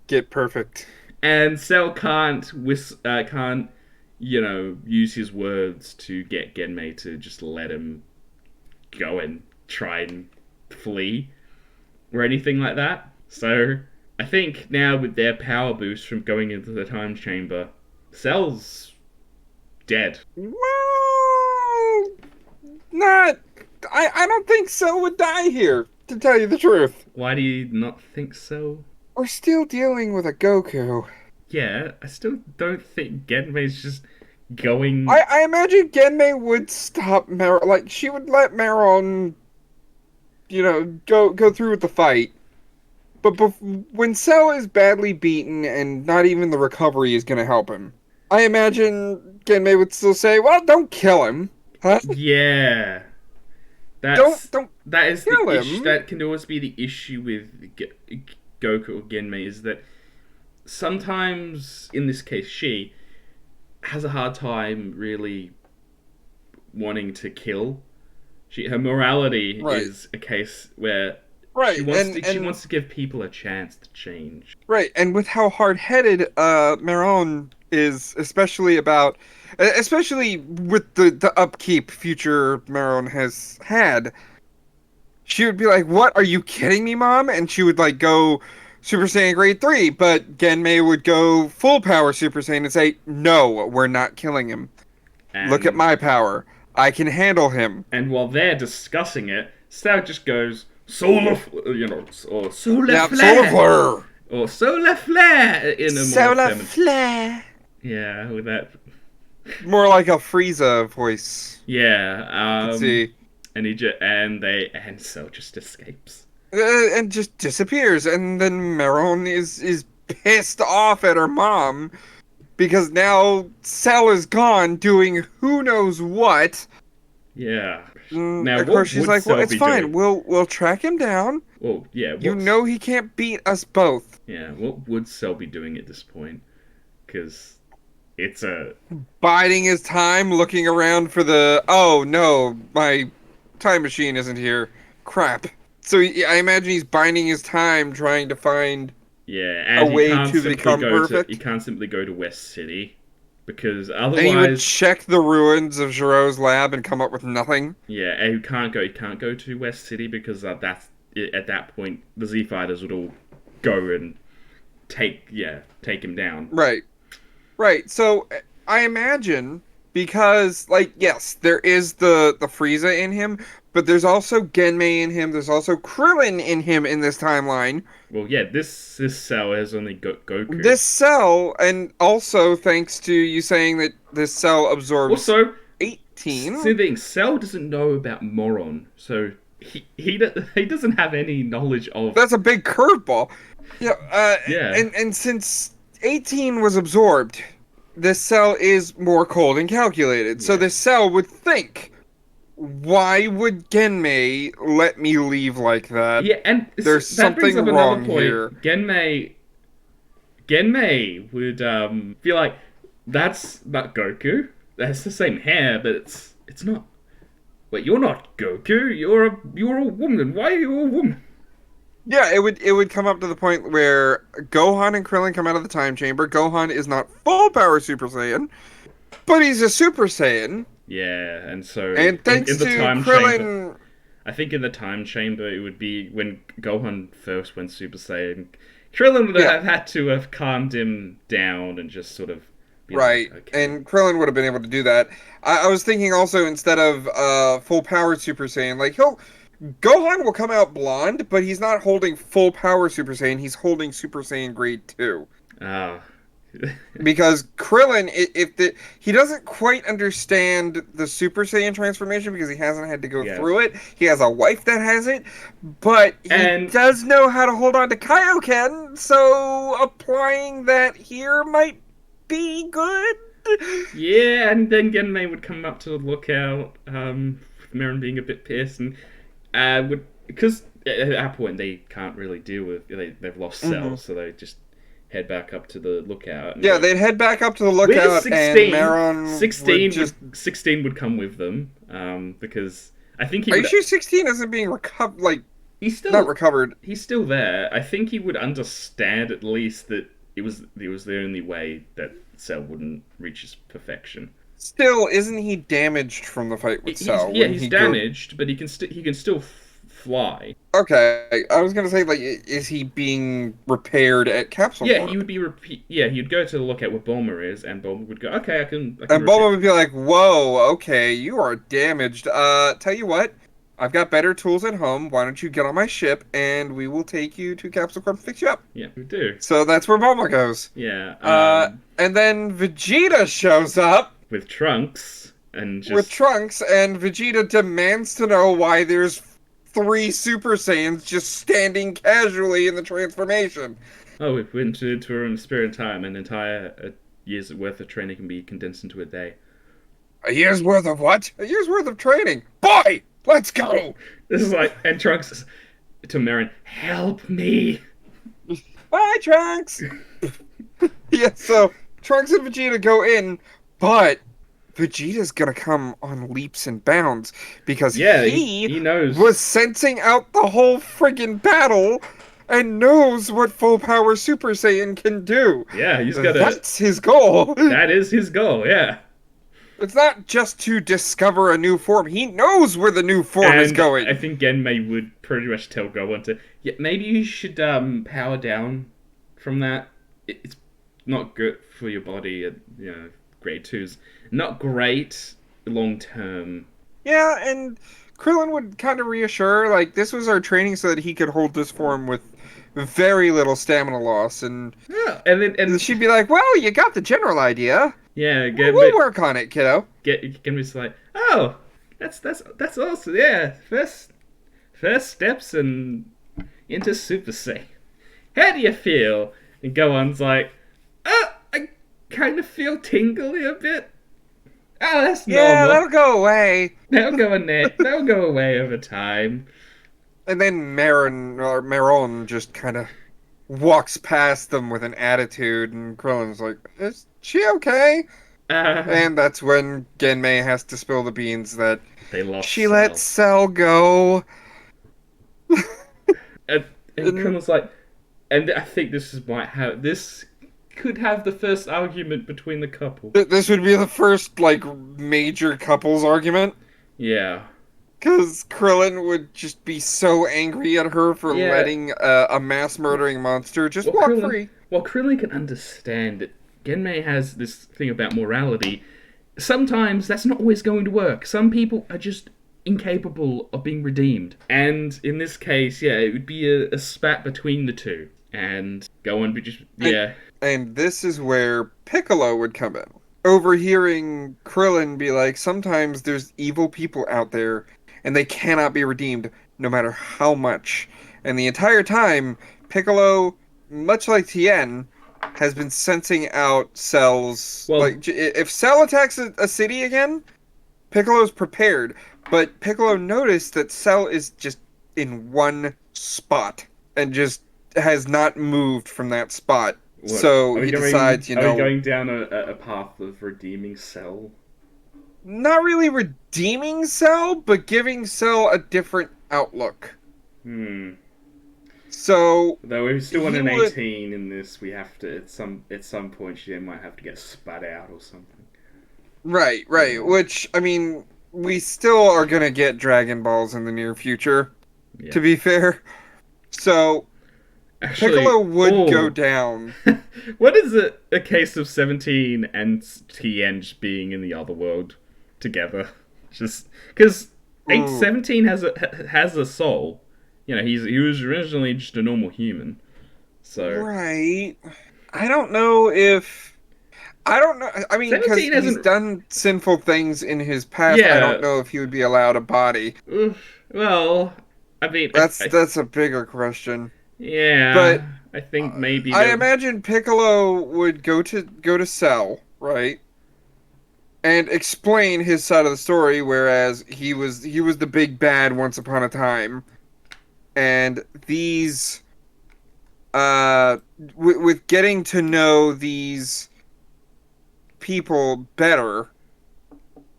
get perfect. and Cell can't use his words to get Genmei to just let him go and try and flee or anything like that. So I think now with their power boost from going into the time chamber, Cell's dead. Well, not. I don't think Cell would die here, to tell you the truth. Why do you not think so? We're still dealing with a Goku. Yeah, I still don't think Genmei's just going. I imagine Genmei would stop like she would let Maron, go through with the fight. But when Cell is badly beaten and not even the recovery is going to help him, I imagine Genmei would still say, "Well, don't kill him, huh? Yeah, Don't that's don't that is the kill issue. him." That can always be the issue with Goku or Genmei is that sometimes, in this case, she has a hard time really wanting to kill. Her morality Right. is a case where She Right, wants and to. She wants to give people a chance to change. right, and with how hard-headed Maron is, especially with the upkeep future Maron has had, she would be like, "What? Are you kidding me, Mom?" And she would like go Super Saiyan Grade 3, but Genmei would go full power Super Saiyan and say, "No, we're not killing him. Look at And my power. I can handle him." while they're discussing it, Sal just goes solar, or solar Yeah, Solar flare, Flare. or solar flare in a more Solar feminine. flare. Yeah, with that. More like a Frieza voice. Yeah. Let's see. And Cell just escapes. And just disappears, and then Maron is pissed off at her mom because now Cell is gone doing who knows what. Yeah. Now, Of what course, she's would like, "Well, Cell it's be fine. doing? We'll track him down. Well, yeah. You know he can't beat us both." Yeah. What would Cell be doing at this point? Because it's a. Biding his time, looking around for the. Oh no, my time machine isn't here. Crap. So I imagine he's biding his time, trying to find Yeah, a and way to become perfect. He can't simply go to West City because And he would otherwise, check the ruins of Giro's lab and come up with nothing. yeah, and he can't go to West City because that's at that point the Z fighters would all go and take him down. Right. Right. So I imagine because like yes, there is the Frieza in him, but there's also Genmei in him. There's also Krillin in him in this timeline. Well, yeah, this Cell has only got Goku. This cell, and also thanks to you saying that this cell absorbs Also, 18. see the thing, Cell doesn't know about Moron, so he doesn't have any knowledge of. That's a big curveball. Yeah. Yeah. And since 18 was absorbed, this cell is more cold and calculated. So Yeah. this cell would think, why would Genmei let me leave like that? Yeah, and There's that brings something up wrong another point. here. Genmei would feel like that's not Goku. That's the same hair, but it's not. Wait, you're not Goku. You're a woman. Why are you a woman? Yeah, it would come up to the point where Gohan and Krillin come out of the time chamber. Gohan is not full power Super Saiyan, but he's a Super Saiyan. Yeah, and so And thanks in the to time Krillin, chamber, I think in the time chamber it would be when Gohan first went Super Saiyan. Krillin would have had to have calmed him down and just sort of be right, like, okay. and Krillin would have been able to do that. I was thinking also instead of full power Super Saiyan, like Gohan will come out blonde, but he's not holding full power Super Saiyan. He's holding Super Saiyan Grade 2. Ah. Because Krillin, he doesn't quite understand the Super Saiyan transformation because he hasn't had to go through it. He has a wife that has it, but he does know how to hold on to Kaioken, so applying that here might be good. Yeah, and then Genmei would come up to the lookout, with Marin being a bit pissed, and would because at that point they can't really deal with they've lost Cell, so they just head back up to the lookout. Yeah, they'd head back up to the lookout, and Maron 16 would come with them, because I think he. Are you sure 16 isn't being recovered? Like he's still not recovered. He's still there. I think he would understand at least that it was the only way that Cell wouldn't reach his perfection. Still, isn't he damaged from the fight with Cell? Yeah, he's damaged, but he can still fly. Okay, I was gonna say, like, is he being repaired at Capsule Corp? He would be. He'd go to the lookout where Bulma is, and Bulma would go, "Okay, I can." And Bulma would be like, "Whoa, okay, you are damaged. Tell you what, I've got better tools at home. Why don't you get on my ship, and we will take you to Capsule Corp to fix you up." Yeah, we do. So that's where Bulma goes. Yeah. And then Vegeta shows up with Trunks, and Vegeta demands to know why there's 3 Super Saiyans just standing casually in the transformation. Oh, we went into a spirit of time. An entire year's worth of training can be condensed into a day. A year's worth of what? A year's worth of training. Boy, let's go. This is like, and Trunks to Marin, help me. Bye, Trunks. Yeah, so Trunks and Vegeta go in, but Vegeta's gonna come on leaps and bounds because Yeah, he he knows. was sensing out the whole friggin' battle and knows what full power Super Saiyan can do. Yeah, he's got to. That's his goal. That is his goal. Yeah. It's not just to discover a new form. He knows where the new form is And I going. think Genmei would pretty much tell Gohan to, yeah, maybe you should power down from that. It's not good for your body at grade twos. Not great long term. Yeah, and Krillin would kind of reassure, like, this was our training so that he could hold this form with very little stamina loss. And Yeah, and she'd be like, well, you got the general idea. yeah, We'll work on it, kiddo. Genmei's like, oh, that's awesome. Yeah, first steps and into Super Saiyan. How do you feel? And Gohan's like, oh, I kind of feel tingly a bit. Oh, that's Yeah, normal. that'll go away. That'll go away over time. And then Maron just kind of walks past them with an attitude, and Krillin's like, is she okay? Uh, And that's when Genmei has to spill the beans that they lost she Cell. let Cell go. And Krillin's like, and I think this could have the first argument between the couple. This would be the first, like, major couples argument. Yeah. Because Krillin would just be so angry at her for Yeah. letting a mass-murdering monster just walk free. Well, Krillin can understand that Genmei has this thing about morality. Sometimes that's not always going to work. Some people are just incapable of being redeemed. And in this case, yeah, it would be a spat between the two. And Gohan would just, yeah. And this is where Piccolo would come in. Overhearing Krillin be like, sometimes there's evil people out there, and they cannot be redeemed, no matter how much. And the entire time, Piccolo, much like Tien, has been sensing out Cell's... Well- like, if Cell attacks a city again, Piccolo's prepared. But Piccolo noticed that Cell is just in one spot, and just has not moved from that spot. What, So he decides, Are we going down a path of redeeming Cell? not really redeeming Cell, but giving Cell a different outlook. So Though we still want he an would- 18 in this, we have to at some point she might have to get spat out or something. right, which I mean, we still are gonna get Dragon Balls in the near future. Yeah. To be fair, so Actually, Piccolo would oh. go down. What is a case of 17 and Tien being in the other world together? Just because Ooh. 17 has a soul. You know, he was originally just a normal human. So Right. I don't know. I mean, because 17 he's hasn't- done sinful things in his past. Yeah. I don't know if he would be allowed a body. well, I mean, That's a bigger question. yeah. but, I think maybe I imagine Piccolo would go to Cell, right? And explain his side of the story, whereas he was the big bad once upon a time. And these with getting to know these people better,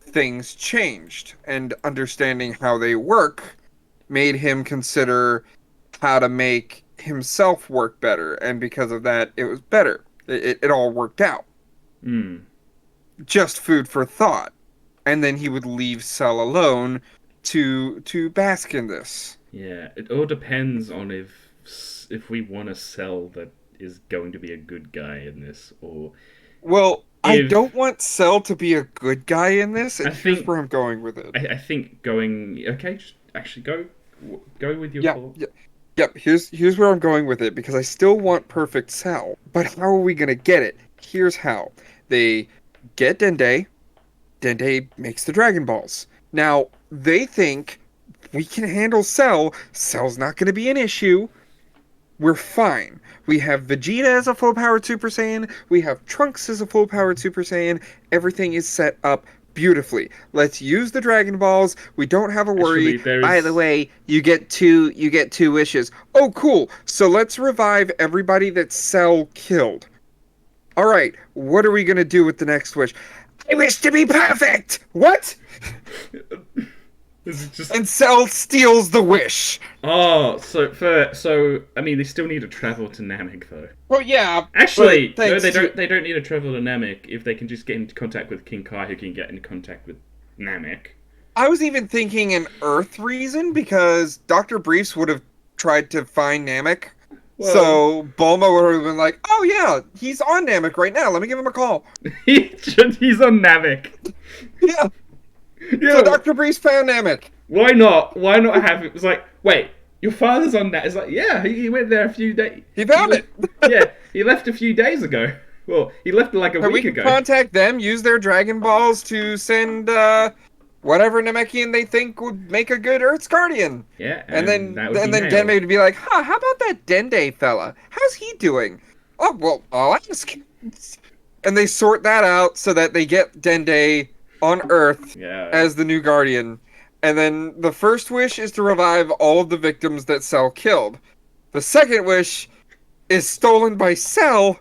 things changed, and understanding how they work made him consider how to make himself work better, and because of that, it was better. It all worked out. Just food for thought. And then he would leave Cell alone to bask in this. Yeah, it all depends on if we want a Cell that is going to be a good guy in this, or Well, I If- don't want Cell to be a good guy in this, and I here's think- where I'm going with it. I think going okay. Just actually go with your Yeah, call. Yep, here's where I'm going with it, because I still want perfect Cell. But how are we gonna get it? Here's how. They get Dende. Dende makes the Dragon Balls. Now, they think we can handle Cell. Cell's not gonna be an issue. We're fine. We have Vegeta as a full-powered Super Saiyan. We have Trunks as a full-powered Super Saiyan. Everything is set up beautifully. Let's use the Dragon Balls. We don't have a worry. Actually, there's- By the way, you get two wishes. Oh, cool. So let's revive everybody that Cell killed. All right. What are we gonna do with the next wish? I wish to be perfect! What? This is just And Cell steals the wish. so I mean they still need to travel to Namek though. Well, yeah. Actually, but no, thanks they to- don't. They don't need to travel to Namek if they can just get into contact with King Kai, who can get into contact with Namek. I was even thinking an Earth reason because Dr. Briefs would have tried to find Namek. Well, So Bulma would have been like, "Oh yeah, he's on Namek right now. Let me give him a call." he's on Namek. Yeah. Yeah, So Dr. Briefs found Namek. why not? Why not have it? It's like, wait, your father's on that. It's like, yeah, he went there a few days. He found it. Yeah, he left a few days ago. Well, he left like a And we week can ago. contact them, use their Dragon Balls to send whatever Namekian they think would make a good Earth's Guardian. Yeah, And then that would be Genmei Nail. would be like, "Huh, how about that Dende fella? How's he doing?" "Oh, well, I'll ask." And they sort that out so that they get Dende on Earth Yeah. as the new Guardian. And then the first wish is to revive all of the victims that Cell killed. The second wish is stolen by Cell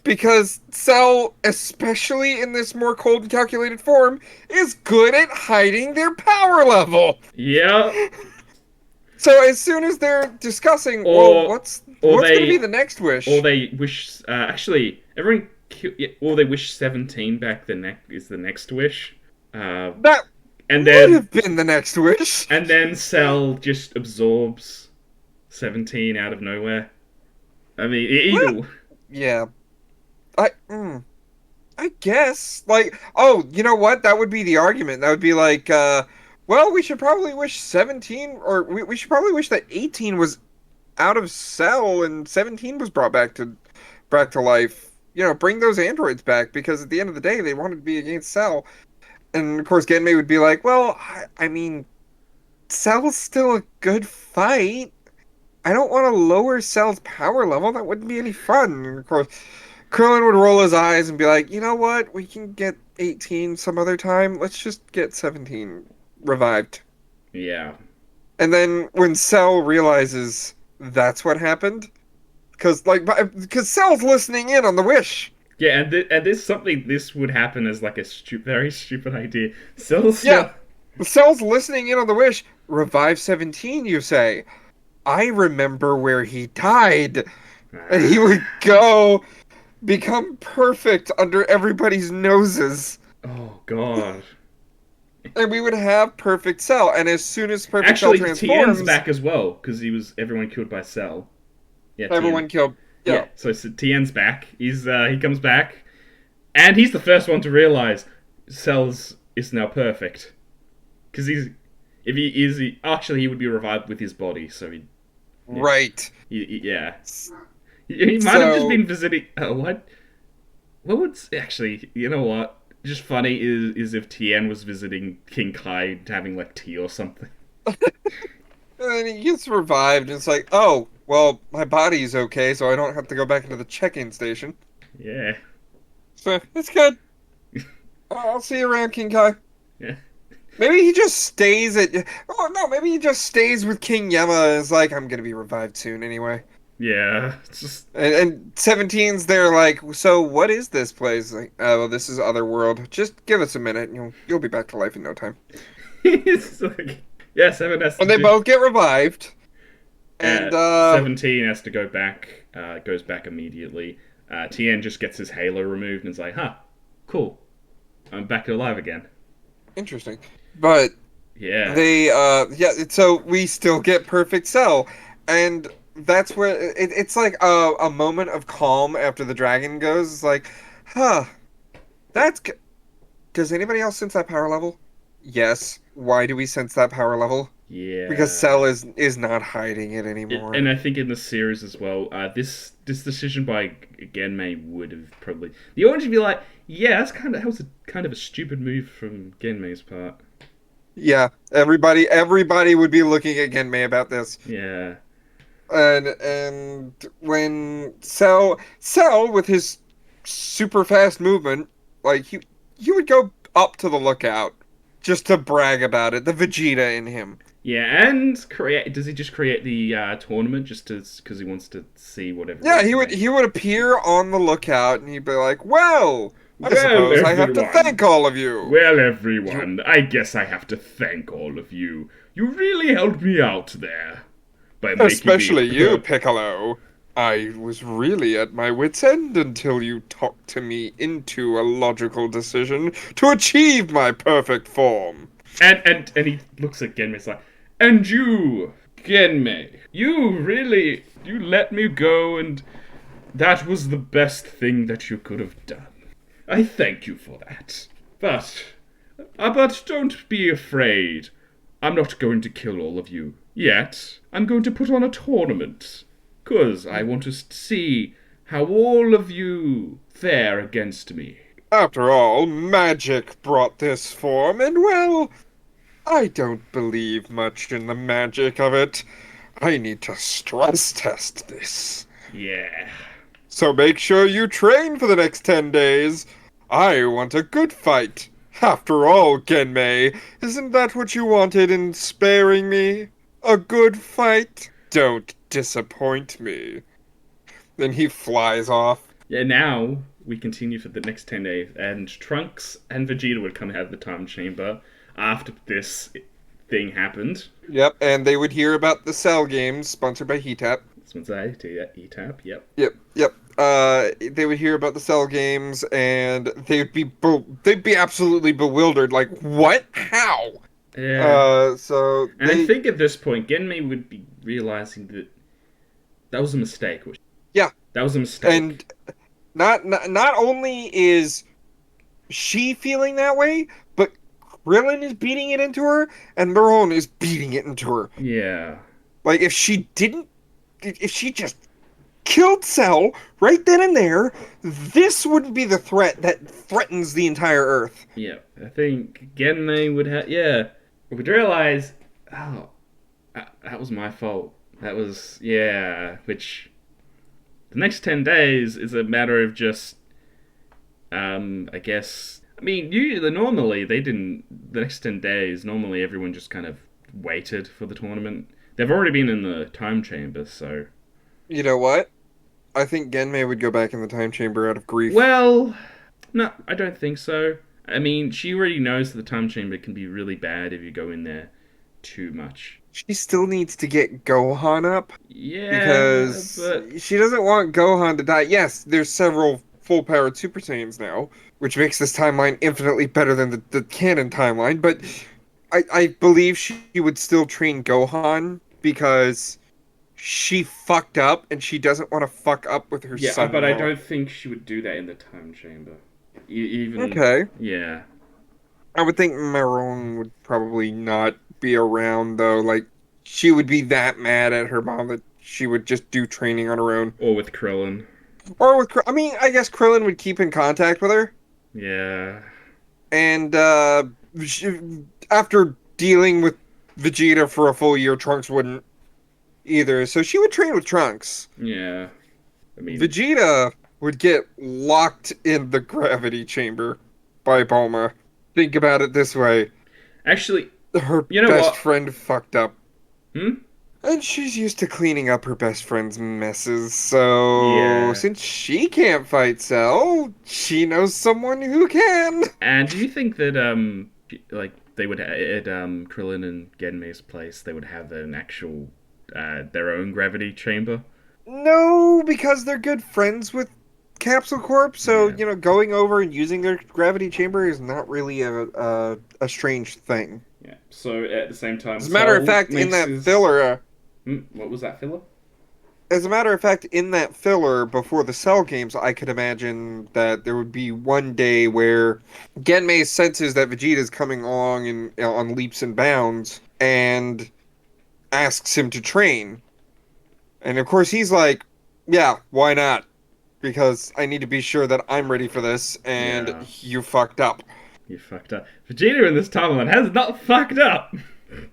because Cell, especially in this more cold and calculated form, is good at hiding their power level. Yeah. So as soon as they're discussing, Or- well, what's or going to they- be the next wish? Or they wish. Actually, everyone. Yeah, or they wish 17 back. Is the next wish. That And would then have been the next wish. and then Cell just absorbs 17 out of nowhere. I mean, either. Yeah. I guess. Like, oh, you know what? That would be the argument. That would be like, well, we should probably wish 17, or we should probably wish that 18 was out of Cell and 17 was brought back to life. You know, bring those androids back because at the end of the day, they wanted to be against Cell. And of course, Genmei would be like, well, I mean, Cell's still a good fight. I don't want to lower Cell's power level. That wouldn't be any fun. And of course, Krillin would roll his eyes and be like, you know what? We can get 18 some other time. Let's just get 17 revived. Yeah. And then when Cell realizes that's what happened, because Cell's listening in on the wish. Yeah, and there's something. This would happen as like a very stupid idea. Cell's Yeah. Cell's listening in on the wish. Revive 17, you say. I remember where he died. And he would go become perfect under everybody's noses. Oh god. And we would have perfect Cell. And as soon as perfect Actually, Cell Tien's transforms, back as well because everyone killed by Cell. Yeah, everyone killed. Yeah. So Tien's back. He comes back, and he's the first one to realize Cell's is now perfect. Because actually he would be revived with his body. So yeah. Right. Yeah. He might have just been visiting. What? What would actually? You know what? Just funny is if Tien was visiting King Kai, having like tea or something. And then he gets revived, and it's like, oh, well, my body's okay, so I don't have to go back into the check-in station. Yeah. So, it's good. I'll see you around, King Kai. Yeah. Maybe he just stays at... Oh, no, maybe he just stays with King Yama and is like, I'm gonna be revived soon anyway. Yeah. It's just. And 17's there like, so what is this place? Like, oh, well, this is Otherworld. Just give us a minute, and you'll be back to life in no time. It's like. Yeah, 7 has to And they both get revived. And, 17 has to go back, goes back immediately. Tien just gets his halo removed and is like, huh, cool. I'm back alive again. Interesting. But Yeah. so we still get perfect Cell. And that's where it's like a moment of calm after the dragon goes. It's like, huh, does anybody else sense that power level? Yes. Why do we sense that power level? Yeah. Because Cell is not hiding it anymore. And I think in the series as well, this decision by Genmei would have probably the audience would be like, yeah, that was a kind of a stupid move from Genmei's part. Yeah, everybody would be looking at Genmei about this. Yeah. And when Cell with his super fast movement, like he would go up to the lookout just to brag about it. The Vegeta in him. Yeah, and does he just create the tournament just because he wants to see whatever? Yeah, he would appear on the lookout and he'd be like, "Well, I Well, suppose I have to thank all of you. Well, everyone, I guess I have to thank all of you. You really helped me out there by making me. Especially you, Piccolo. I was really at my wit's end until you talked to me into a logical decision to achieve my perfect form. And he looks at Genmei, he's like, and you, Genmei, you let me go, and that was the best thing that you could have done. I thank you for that. But don't be afraid. I'm not going to kill all of you yet. I'm going to put on a tournament, 'cause I want to see how all of you fare against me. After all, magic brought this form, and well, I don't believe much in the magic of it. I need to stress test this. Yeah. So make sure you train for the next 10 days. I want a good fight. After all, Genmei, isn't that what you wanted in sparing me? A good fight? Don't disappoint me. Then he flies off. Yeah, now we continue for the next 10 days, and Trunks and Vegeta would come out of the time chamber after this thing happened. Yep, and they would hear about the Cell games, sponsored by Heatap. This one's E-Tap, yep. Yep. They would hear about the Cell games, and they'd be absolutely bewildered. Like, what? How? Yeah. So And I think at this point, Genmei would be realizing that was a mistake. Yeah. That was a mistake. And not only is she feeling that way, but Krillin is beating it into her, and Marone is beating it into her. Yeah. Like, if she just killed Cell right then and there, this would be the threat that threatens the entire Earth. Yeah. I think Genmei would realize, oh, that was my fault. That was, which the next 10 days is a matter of just, I guess, I mean, normally they didn't, the next 10 days, normally everyone just kind of waited for the tournament. They've already been in the time chamber, so. You know what? I think Genmei would go back in the time chamber out of grief. Well, no, I don't think so. I mean, she already knows that the time chamber can be really bad if you go in there too much. She still needs to get Gohan up. Yeah, because but she doesn't want Gohan to die. Yes, there's several full-powered Super Saiyans now, which makes this timeline infinitely better than the canon timeline, but I believe she would still train Gohan because she fucked up and she doesn't want to fuck up with her son. Yeah, but I don't think she would do that in the time chamber. Okay. Yeah. I would think Marone would probably not be around, though. Like, she would be that mad at her mom that she would just do training on her own. Or with Krillin. Or with I mean, I guess Krillin would keep in contact with her. Yeah. And after dealing with Vegeta for a full year, Trunks wouldn't either. So she would train with Trunks. Yeah. I mean, Vegeta would get locked in the gravity chamber by Bulma. Think about it this way. Actually, Her best friend fucked up. And she's used to cleaning up her best friend's messes, so since she can't fight Cell, she knows someone who can. And do you think that they would at Krillin and Genmei's place, they would have an actual their own gravity chamber? No, because they're good friends with Capsule Corp, so going over and using their gravity chamber is not really a strange thing. Yeah. So at the same time, as a matter of fact, in that filler. What was that filler? As a matter of fact, in that filler before the Cell games, I could imagine that there would be one day where Genmei senses that Vegeta's coming along on leaps and bounds and asks him to train. And of course he's like, yeah, why not? Because I need to be sure that I'm ready for this, and you fucked up. You fucked up. Vegeta in this timeline has not fucked up.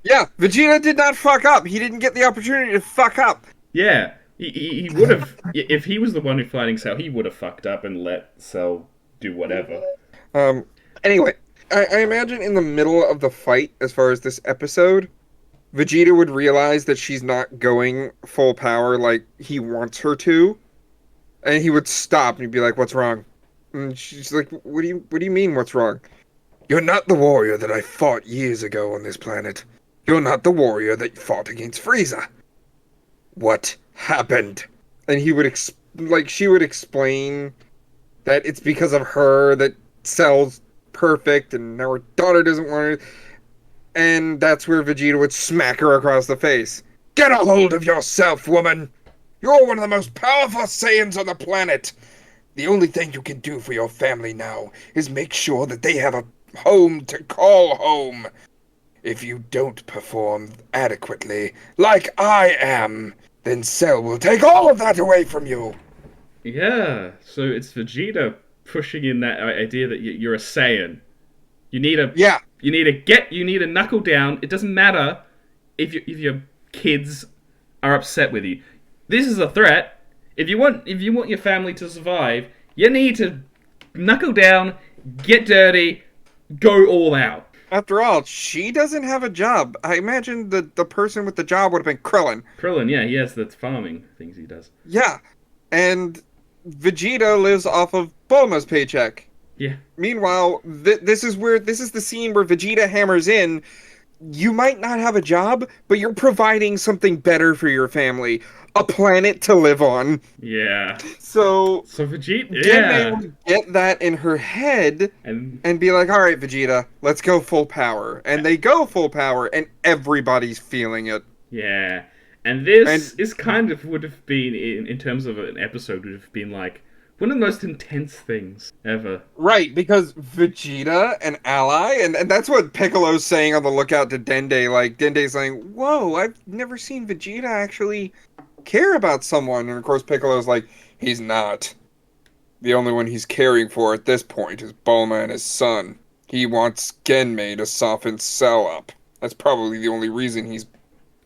Yeah, Vegeta did not fuck up. He didn't get the opportunity to fuck up. Yeah, he would have. If he was the one who fighting Cell, he would have fucked up and let Cell do whatever. Anyway, I imagine in the middle of the fight, as far as this episode, Vegeta would realize that she's not going full power like he wants her to, and he would stop and he'd be like, "What's wrong?" And she's like, what do you mean, what's wrong? You're not the warrior that I fought years ago on this planet. You're not the warrior that fought against Frieza. What happened? And she would explain that it's because of her that Cell's perfect and now her daughter doesn't want her. And that's where Vegeta would smack her across the face. Get a hold of yourself, woman! You're one of the most powerful Saiyans on the planet! The only thing you can do for your family now is make sure that they have a home to call home. If you don't perform adequately, like I am, then Cell will take all of that away from you. Yeah, so it's Vegeta pushing in that idea that you're a Saiyan. You need a Yeah, you need a knuckle down. It doesn't matter if your kids are upset with you. This is a threat. If you want your family to survive, you need to knuckle down, get dirty, go all out. after all, she doesn't have a job. I imagine the person with the job would have been Krillin. Krillin, yeah, he has the farming things he does. Yeah, and Vegeta lives off of Bulma's paycheck. Yeah. Meanwhile, this is the scene where Vegeta hammers in. You might not have a job, but you're providing something better for your family, a planet to live on. Yeah. So So Vegeta, Genmei would get that in her head and be like, "All right, Vegeta, let's go full power." And they go full power, and everybody's feeling it. yeah. And this is kind of would have been in terms of an episode would have been like one of the most intense things ever. Right, because Vegeta, an ally, and that's what Piccolo's saying on the lookout to Dende. Like, Dende's saying, whoa, I've never seen Vegeta actually care about someone. And of course, Piccolo's like, he's not. The only one he's caring for at this point is Bulma and his son. He wants Genmei to soften Cell up. That's probably the only reason he's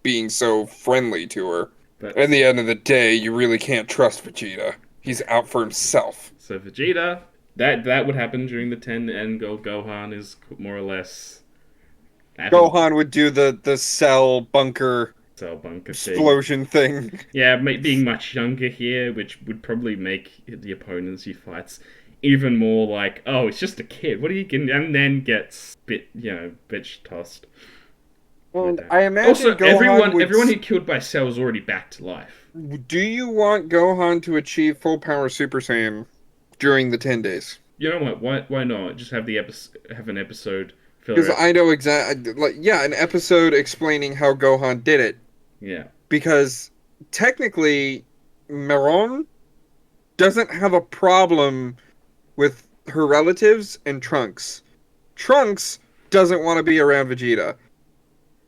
being so friendly to her. But At the end of the day, you really can't trust Vegeta. He's out for himself. so Vegeta, that would happen during the 10 and Gohan is more or less Gohan would do the cell bunker cell bunker thing. explosion thing. Yeah, being much younger here, which would probably make the opponents he fights even more like, oh, it's just a kid. What are you getting? And then gets bitch tossed. And I imagine Also, Gohan everyone who killed by Cell is already back to life. Do you want Gohan to achieve full power Super Saiyan during the 10 days? You know what? Why not? Just have an episode. Because I know exactly, an episode explaining how Gohan did it. Yeah. Because technically, Miron doesn't have a problem with her relatives and Trunks. Trunks doesn't want to be around Vegeta.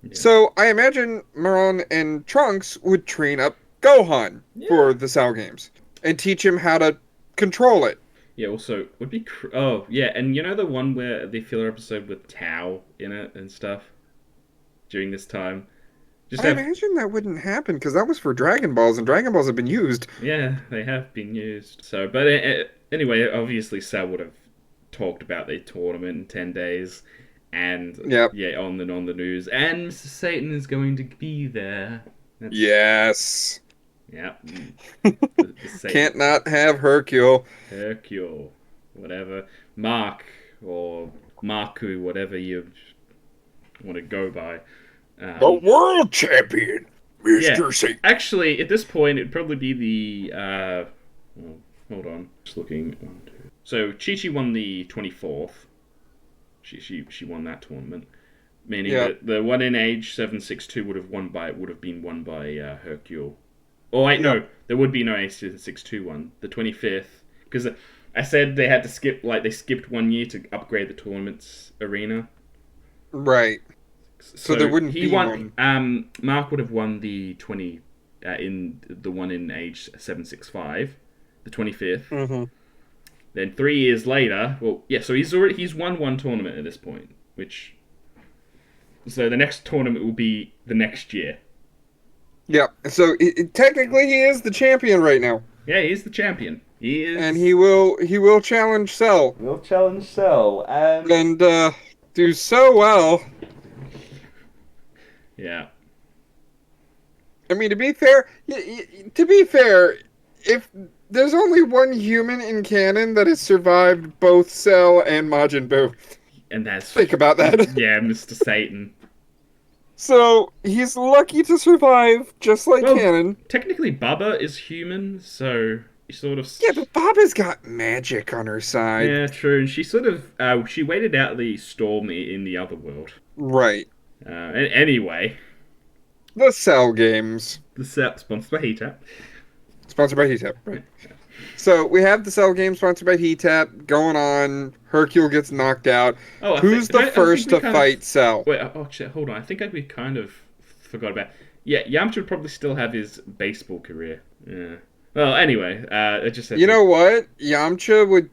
Yeah. So I imagine Miron and Trunks would train up Gohan for the Cell games and teach him how to control it. Yeah, also, would be... and you know the one where the filler episode with Tao in it and stuff? During this time? I imagine that wouldn't happen, because that was for Dragon Balls, and Dragon Balls have been used. Yeah, they have been used. So, but anyway, obviously Cell would have talked about the tournament in 10 days, and on the news, and Mr. Satan is going to be there. Yes. Yeah. Can't not have Hercule. Whatever. Mark, or Marku, whatever you want to go by. The world champion, Mr. Satan. Actually, at this point, it'd probably be the... hold on. Just looking. So, Chi-Chi won the 24th. She won that tournament. Meaning that the one in age 762 would have been won by Hercule. Oh wait, no, there would be no age 762 one. The 25th, because I said they had to skip, they skipped 1 year to upgrade the tournament's arena. Right. So there wouldn't be one. Mark would have won the 20 in the one in age 765, the 25th. Mm-hmm. Then 3 years later, so he's won one tournament at this point, so the next tournament will be the next year. Yeah, so technically he is the champion right now. Yeah, he's the champion. He is, and he will challenge Cell. He'll challenge Cell and do so well. Yeah. I mean, to be fair, if there's only one human in canon that has survived both Cell and Majin Buu. And that's Think about that. yeah, Mr. Satan. So he's lucky to survive, just like Well, canon. technically, Bubba is human, so he sort of. Yeah, but Baba's got magic on her side. Yeah, true. And she sort of she waited out the storm in the other world. Right. Anyway, The Cell games. the set sponsored by Heat-Up. Sponsored by Heat-Up, right. So we have the Cell game sponsored by Heat-Up going on. Hercule gets knocked out. Oh, Who's the first to fight Cell? Wait, oh shit, hold on. I think we kind of forgot about. Yeah, Yamcha would probably still have his baseball career. Yeah. Well, anyway, it just said. You know what? Yamcha would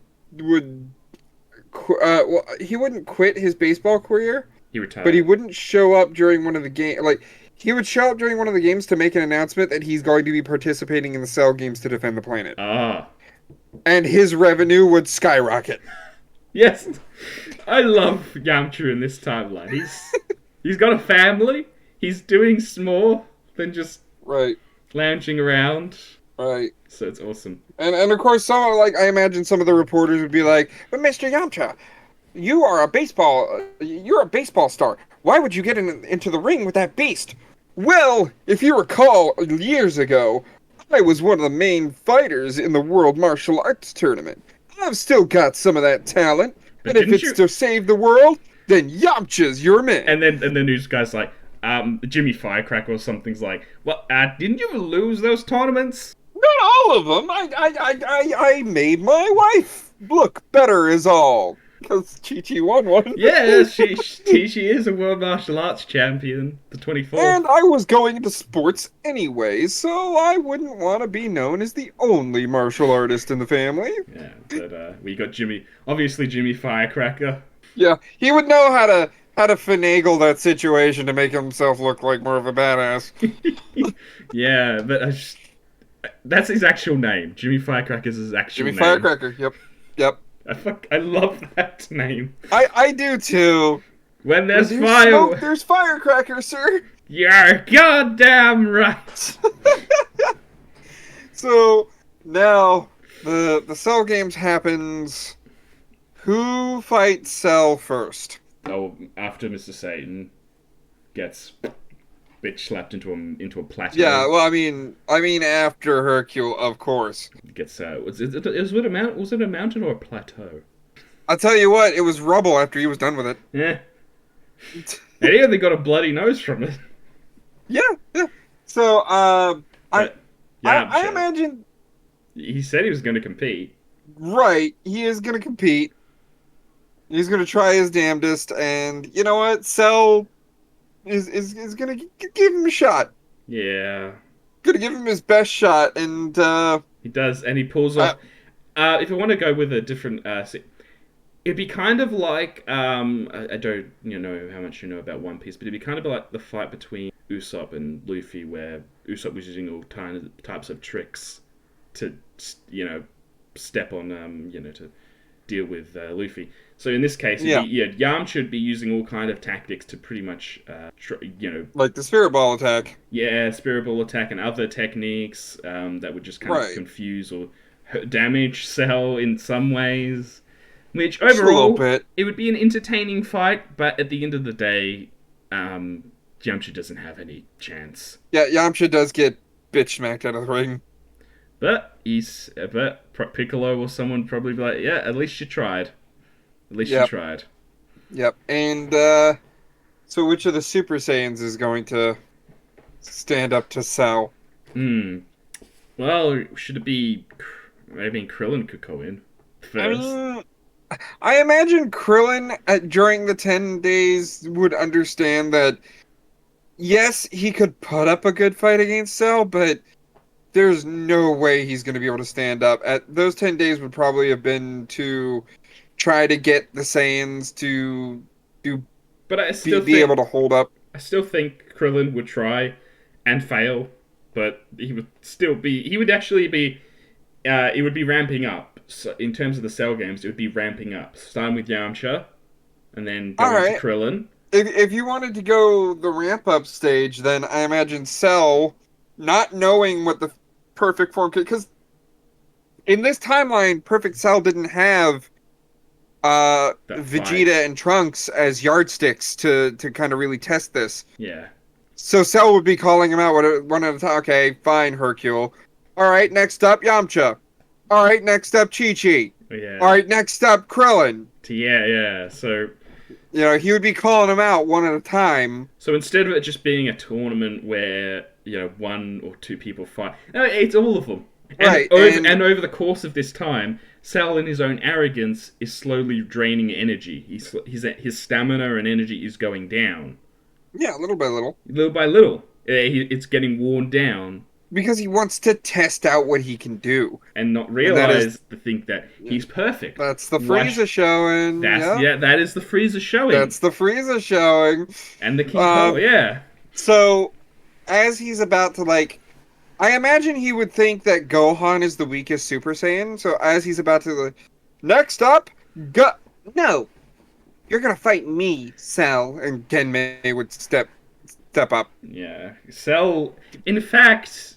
well, he wouldn't quit his baseball career, He retired. but he wouldn't show up during one of the game. Like he would show up during one of the games to make an announcement that he's going to be participating in the Cell games to defend the planet, Ah. and his revenue would skyrocket. Yes, I love Yamcha in this timeline. He's got a family. He's doing more than just Right, lounging around. right. So it's awesome. And of course, I imagine some of the reporters would be like, "But Mr. Yamcha, you're a baseball star. Why would you get into the ring with that beast?" Well, if you recall, years ago, I was one of the main fighters in the World Martial Arts Tournament. I've still got some of that talent, But and if didn't it's to save the world, then Yamcha's your man. And the news guy's like, Jimmy Firecracker or something's like, well, didn't you lose those tournaments? Not all of them. I made my wife look better is all. Because Chi-Chi won one. Yeah, she is a world martial arts champion, the 24th. And I was going into sports anyway, so I wouldn't want to be known as the only martial artist in the family. Yeah, but we got obviously Jimmy Firecracker. Yeah, he would know how to finagle that situation to make himself look like more of a badass. Yeah, but that's his actual name. Jimmy Firecracker's his actual Jimmy name. Firecracker. Yep. I love that name. I do too. When there's Where fire, smoke, there's firecracker, sir. you're goddamn right. So now the Cell games happens. Who fights Cell first? Oh, after Mr. Satan gets bitch slapped into a plateau. Yeah, well, I mean after Hercule, of course. Gets was it a mountain or a plateau? I'll tell you what, it was rubble after he was done with it. Yeah. And he only got a bloody nose from it. Yeah. So, I Sure. imagine, He said he was going to compete. right, he is going to compete. He's going to try his damnedest, and you know what? Cell is going to give him a shot. Yeah. Going to give him his best shot, and, He does, and he pulls off. If I want to go with a different, it'd be kind of like I don't know how much you know about One Piece, but it'd be kind of like the fight between Usopp and Luffy, where Usopp was using all types of tricks to step on to deal with Luffy. So in this case, Yam should be using all kind of tactics to pretty much like the Spirit Ball attack. Yeah, Spirit Ball attack and other techniques that would just kind of Right. confuse or damage Cell in some ways. Which Just a little overall, bit. it would be an entertaining fight, but at the end of the day, Yamcha doesn't have any chance. Yeah, Yamcha does get bitch smacked out of the ring. But Piccolo or someone would probably be like, yeah, at least you tried. At least you tried. Yep, and so which of the Super Saiyans is going to stand up to Cell? Well, should it be... Maybe Krillin could go in first. I imagine Krillin during the 10 days would understand that, yes, he could put up a good fight against Cell, but there's no way he's going to be able to stand up. Those 10 days would probably have been to try to get the Saiyans to But I still be able to hold up. I still think Krillin would try and fail, but he would still be... He would actually be... it would be ramping up. So in terms of the Cell games, it would be ramping up. Starting with Yamcha, and then going to Krillin. If you wanted to go the ramp-up stage, then I imagine Cell, not knowing what the perfect form... Because in this timeline, Perfect Cell didn't have That fight. Vegeta and Trunks as yardsticks to kind of really test this. Yeah. So Cell would be calling him out one at a time. Okay, fine, Hercule. All right, next up, Yamcha. All right, next up, Chi Chi. All Yeah. right, next up, Krillin. Yeah, yeah. So You know, he would be calling him out one at a time. so instead of it just being a tournament where, one or two people fight, no, it's all of them. Right, Over the course of this time, Cell, in his own arrogance, is slowly draining energy. His stamina and energy is going down, yeah, little by little. little by little. It's getting worn down, Because he wants to test out what he can do. and not And that is realize to think that he's perfect. that's the Why Frieza showing. Yeah. that is the Frieza showing, That's the Frieza showing. and the King Cole, yeah. So as he's about to I imagine he would think that Gohan is the weakest Super Saiyan. So as he's about to next up, no, you're gonna fight me, Cell, and Genmei would step up. Yeah, Cell. In fact,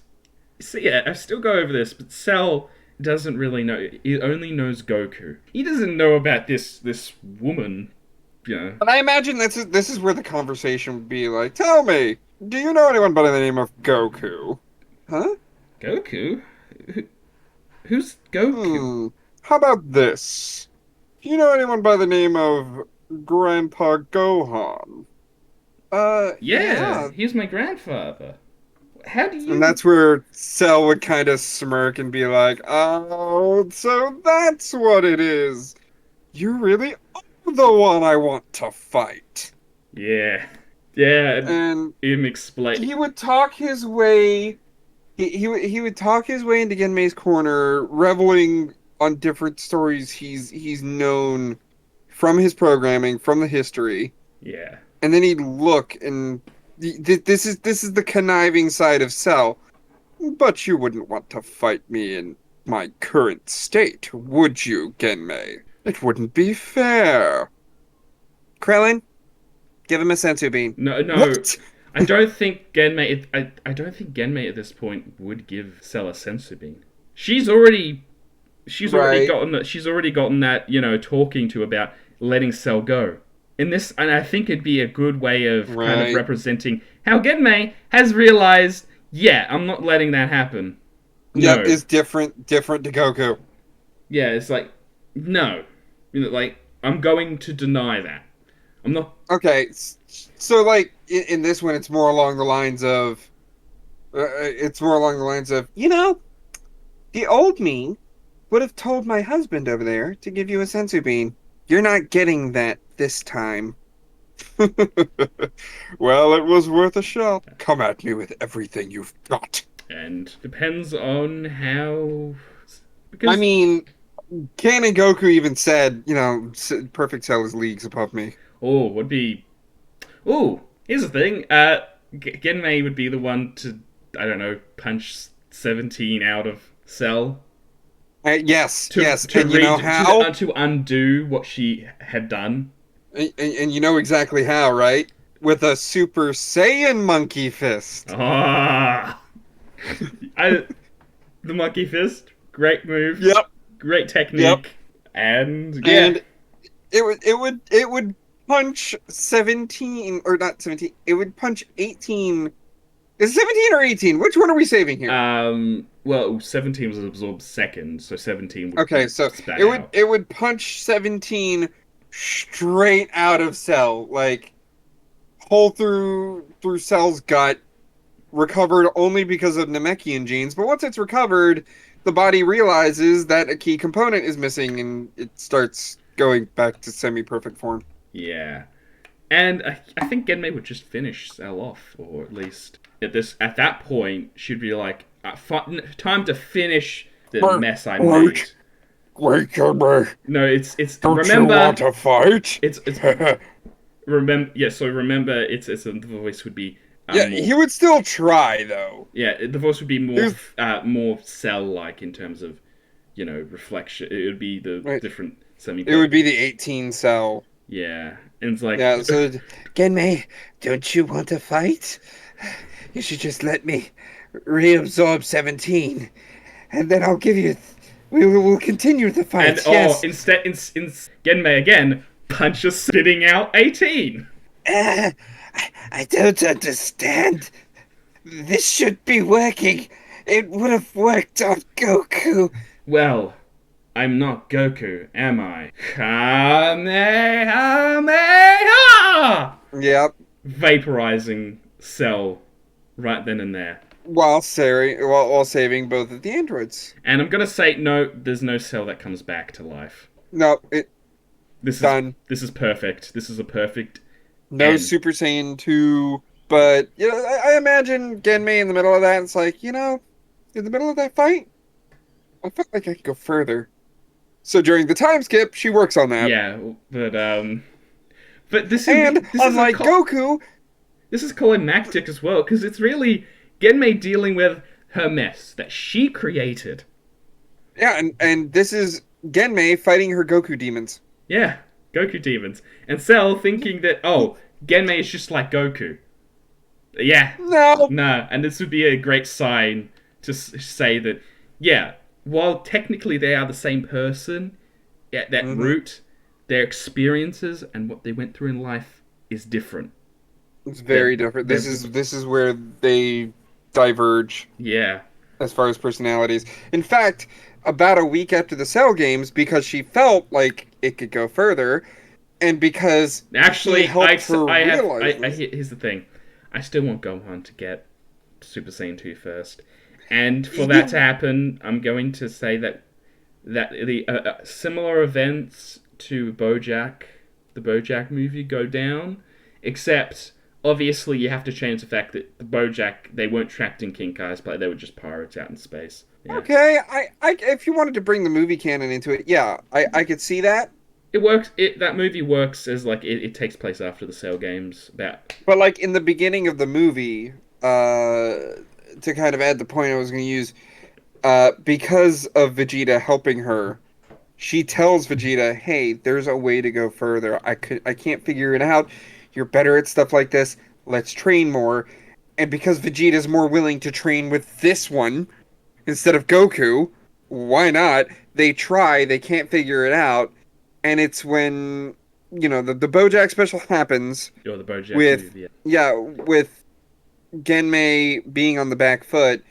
see, yeah, I still go over this, but Cell doesn't really know. He only knows Goku. He doesn't know about this woman. And I imagine this is where the conversation would be like, tell me, do you know anyone by the name of Goku? Huh? Goku. Who's Goku? How about this? Do you know anyone by the name of Grandpa Gohan? Yeah, he's my grandfather. How do you? And that's where Cell would kind of smirk and be like, oh, so that's what it is. You really are the one I want to fight. Yeah, yeah. And Him explain. he would talk his way. He would talk his way into Genmei's corner, reveling on different stories he's known from his programming, from the history. Yeah. And then he'd look, and this is the conniving side of Cell. But you wouldn't want to fight me in my current state, would you, Genmei? It wouldn't be fair. Krillin, give him a sensu bean. No, no. What? I don't think Genmei. I don't think Genmei at this point would give Cell a sensu bean. She's already Right. gotten that talking to about letting Cell go. And I think it'd be a good way of kind Right. of representing how Genmei has realized, yeah, I'm not letting that happen. Yep, No. is different to Goku. Yeah, it's like, no. Like, I'm going to deny that. I'm not. Okay, so in this one, it's more along the lines of, the old me would have told my husband over there to give you a sensu bean. You're not getting that this time. Well, it was worth a shot. Come at me with everything you've got. And depends on how. Because I mean, Canon Goku even said, Perfect Cell is leagues above me. oh, would be. Oh, here's the thing. Genmei would be the one to, I don't know, punch 17 out of Cell. Yes, yes, To and you know how? to undo what she had done. And you know exactly how, right? With a Super Saiyan monkey fist. Ah, the monkey fist, great move. Yep. Great technique. Yep. And yeah, And it would punch 17 or not 17. It would punch 18. Is it 17 or 18? Which one are we saving here? well, 17 was absorbed second, so 17 would Okay, so spat out. it would punch 17 straight out of Cell, like hole through Cell's gut, recovered only because of Namekian genes. But once it's recovered, the body realizes that a key component is missing, and it starts going back to semi-perfect form. Yeah. And I think Genmei would just finish Cell off, or at least at that point she'd be like, time to finish the mess I made. Wait, Genmei. No, it's Don't remember you want to fight? it's remember yeah. So remember, the voice would be Yeah, more, he would still try though. yeah, the voice would be more Here's- more Cell like in terms of reflection. It would be the Right. different semi. It would be the 18 Cell. Yeah, and it's like Yeah, so Genmei, don't you want to fight? You should just let me reabsorb 17, and then I'll give you We will continue the fight. And Yes. instead, Genmei again punches spitting out 18. I don't understand. This should be working. It would have worked on Goku. Well, I'm not Goku, am I? Kamehameha! Yep. Vaporizing Cell right then and there. While saving both of the androids. And I'm gonna say no. There's no Cell that comes back to life. No, it This done. This is perfect. This is a perfect. No end. Super Saiyan 2. But I imagine Genmei in the middle of that. It's like, in the middle of that fight, I felt like I could go further. So during the time skip, she works on that. Yeah, but this And is unlike Goku, this is climactic as well because it's really Genmei dealing with her mess that she created. yeah, and this is Genmei fighting her Goku demons. Yeah, Goku demons. And Cell thinking that, Genmei is just like Goku. Yeah. No. Nah, and this would be a great sign to say that, yeah, while technically they are the same person, at that root, their experiences and what they went through in life is different. It's very different. This is where they diverge. Yeah. As far as personalities. In fact, about a week after the Cell games, because she felt like it could go further, and because actually, here's the thing. I still want Gohan to get Super Saiyan 2 first. And for that to happen, I'm going to say that the similar events to the BoJack movie go down, except obviously you have to change the fact that the BoJack, they weren't trapped in King Kai's play, they were just pirates out in space. Yeah. Okay, I if you wanted to bring the movie canon into it, yeah, I could see that. It works. That movie works as like it takes place after the Cell games. But like in the beginning of the movie, to kind of add the point I was going to use, because of Vegeta helping her, she tells Vegeta, "Hey, there's a way to go further. I can't figure it out. You're better at stuff like this. Let's train more." And because Vegeta's more willing to train with this one instead of Goku, why not? They try. They can't figure it out. And it's when, the BoJack special happens. Or the BoJack with movie, with Genmei being on the back foot,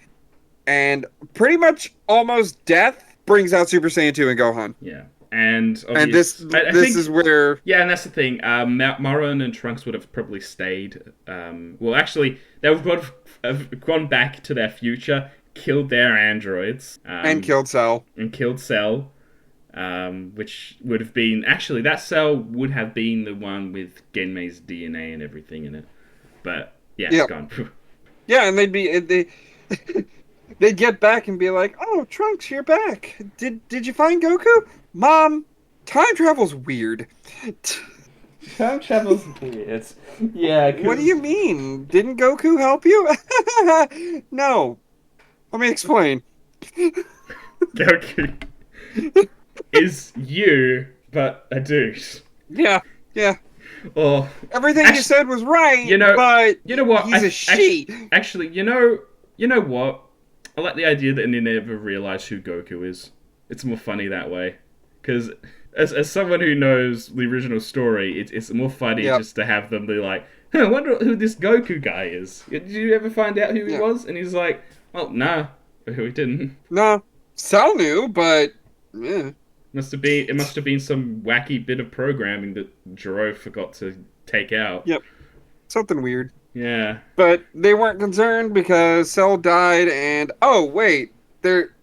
and pretty much almost death brings out Super Saiyan 2 and Gohan. Yeah, and this is where and that's the thing. Maron and Trunks would have probably stayed. Well, actually, they would have gone back to their future, killed their androids, and killed Cell. Which would have been actually that Cell would have been the one with Genmei's DNA and everything in it, but it's gone. Yeah, and they'd get back and be like, "Oh, Trunks, you're back. Did you find Goku? Mom, time travel's weird." Time travel's weird. Yeah. What do you mean? Didn't Goku help you? No. Let me explain. Goku is you, but a douche. Yeah. Or everything you said was right, but you know what? He's a she. Actually, you know what? I like the idea that they never realize who Goku is. It's more funny that way. Because as someone who knows the original story, it's more funny just to have them be like, I wonder who this Goku guy is. Did you ever find out who he was? And he's like, well, nah, we didn't. No, Cell knew, but yeah. It must have been some wacky bit of programming that Jiro forgot to take out. Yep. Something weird. Yeah. But they weren't concerned because Cell died and wait,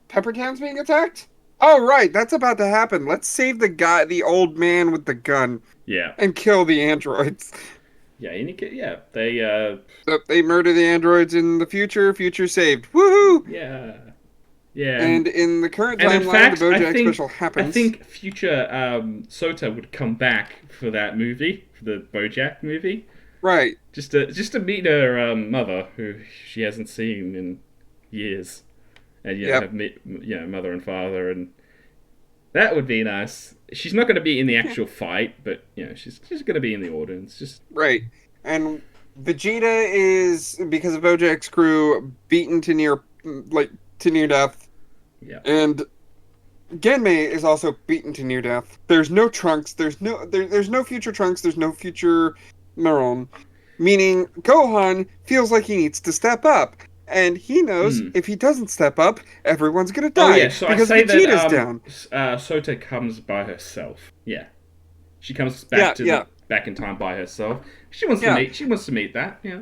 Pepper Town's being attacked? Oh right, that's about to happen. Let's save the old man with the gun. Yeah. And kill the androids. Yeah, they they murder the androids in the future. Future saved. Woohoo! Yeah. Yeah. And in the current timeline, the BoJack special happens. I think future Sota would come back for that movie, for the BoJack movie. Right. Just to meet her mother, who she hasn't seen in years, and have met mother and father, and that would be nice. She's not going to be in the actual fight, but she's going to be in the audience. Just right. And Vegeta is, because of BoJack's crew, beaten to near death. Yeah. And Genmei is also beaten to near death. There's no Trunks. There's no future Trunks. There's no future Maron. Meaning Gohan feels like he needs to step up, and he knows Hmm. if he doesn't step up, everyone's gonna Oh yeah, die so I because say that Vegeta's down. Sota comes by herself. Yeah, she comes Yeah, back to yeah, the back in time by herself. yeah. She wants to meet that. Yeah.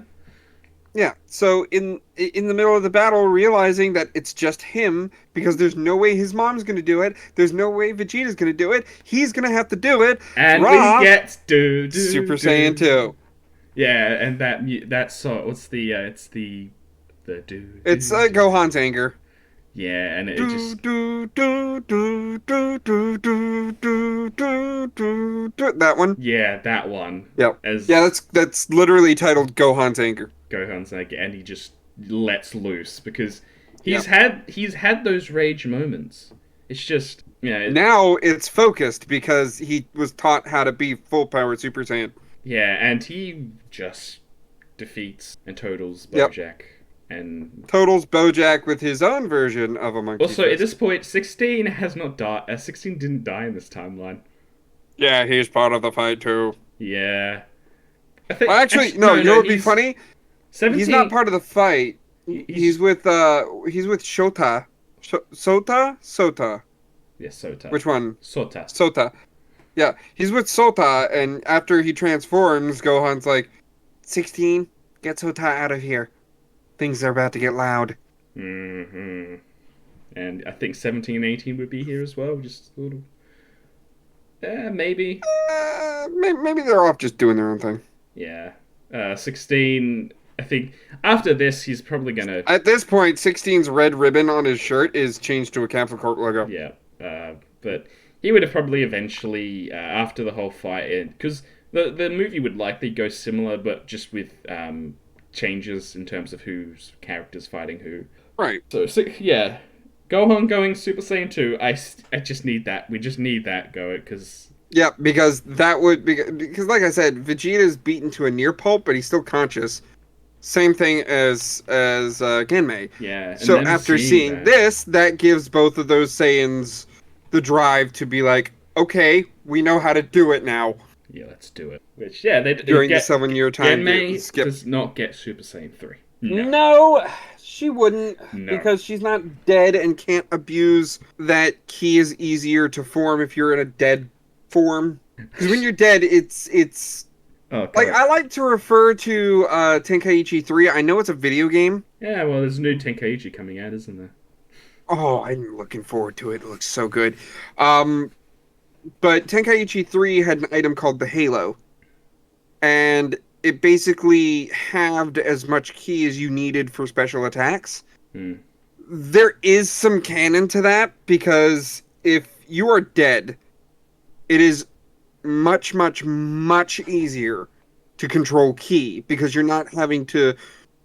Yeah, so in the middle of the battle, realizing that it's just him because there's no way his mom's gonna do it, there's no way Vegeta's gonna do it, he's gonna have to do it. And we Ra, get do do Super Saiyan do. 2. Yeah, and that song. What's the? It's the do It's do do. Gohan's anger. Yeah, and it Do just do do do do do do do do do do. That one. yeah that one Yep. Yeah, as that's literally titled Gohan's anger. Gohan's like, and he just lets loose because Yep. he's had those rage moments. It's just Now it's focused because he was taught how to be full power Super Saiyan. yeah, and he just defeats and totals Yep. Bojack. And Totals Bojack with his own version of a monkey also at fist. this point, 16 has not died. 16 didn't die in this timeline. Yeah, he's part of the fight too. Yeah, I think Well, actually, no. You know what'd be he's funny? 17. He's not part of the fight. He's He's with Shota. Sota. yeah, Sota. Which one? Sota. Sota. Yeah, he's with Sota, and after he transforms, Gohan's like, 16, get Sota out of here. Things are about to get loud. Hmm. And I think 17 and 18 would be here as well. Just a little. Yeah, maybe. Maybe they're off just doing their own thing. Yeah. 16. I think after this, he's probably gonna. At this point, 16's red ribbon on his shirt is changed to a Capsule Corp logo. Yeah. But he would have probably eventually, after the whole fight, because the movie would likely go similar, but just with changes in terms of whose characters fighting who. Right. So yeah, Gohan going Super Saiyan 2. I just need that. We just need that go because Yeah, because that would because like I said, Vegeta's beaten to a near pulp, but he's still conscious. Same thing as Genmei. yeah. And So then after seeing that, this, that gives both of those Saiyans the drive to be like, okay, we know how to do it now. yeah, let's do it. Which yeah, they During the get 7-year time Genmei skip. does not get Super Saiyan 3. No. No, she wouldn't, No. because she's not dead and can't abuse that ki is easier to form if you're in a dead form. Because when you're dead, it's Oh, God. like I like to refer to Tenkaichi 3. I know it's a video game. Yeah, well, there's a new Tenkaichi coming out, isn't there? Oh, I'm looking forward to it. It looks so good. But Tenkaichi 3 had an item called the Halo. And it basically halved as much ki as you needed for special attacks. Hmm. There is some canon to that, because if you are dead, it is much, much, much easier to control ki, because you're not having to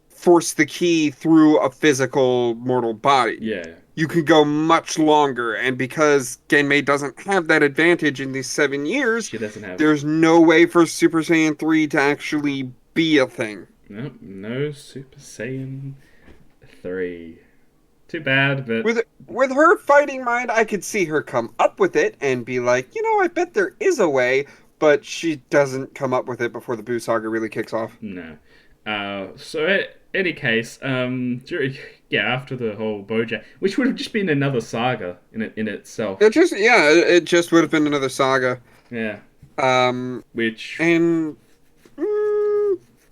force the ki through a physical mortal body. Yeah. You can go much longer, and because Genmei doesn't have that advantage in these 7 years, She doesn't have. there's no way for Super Saiyan 3 to actually be a thing. No Super Saiyan 3. Too bad, but With her fighting mind, I could see her come up with it and be like, I bet there is a way, but she doesn't come up with it before the Buu Saga really kicks off. no. So any case, after the whole Bojack, which would have just been another saga in itself. It just would have been another saga. Yeah. Which And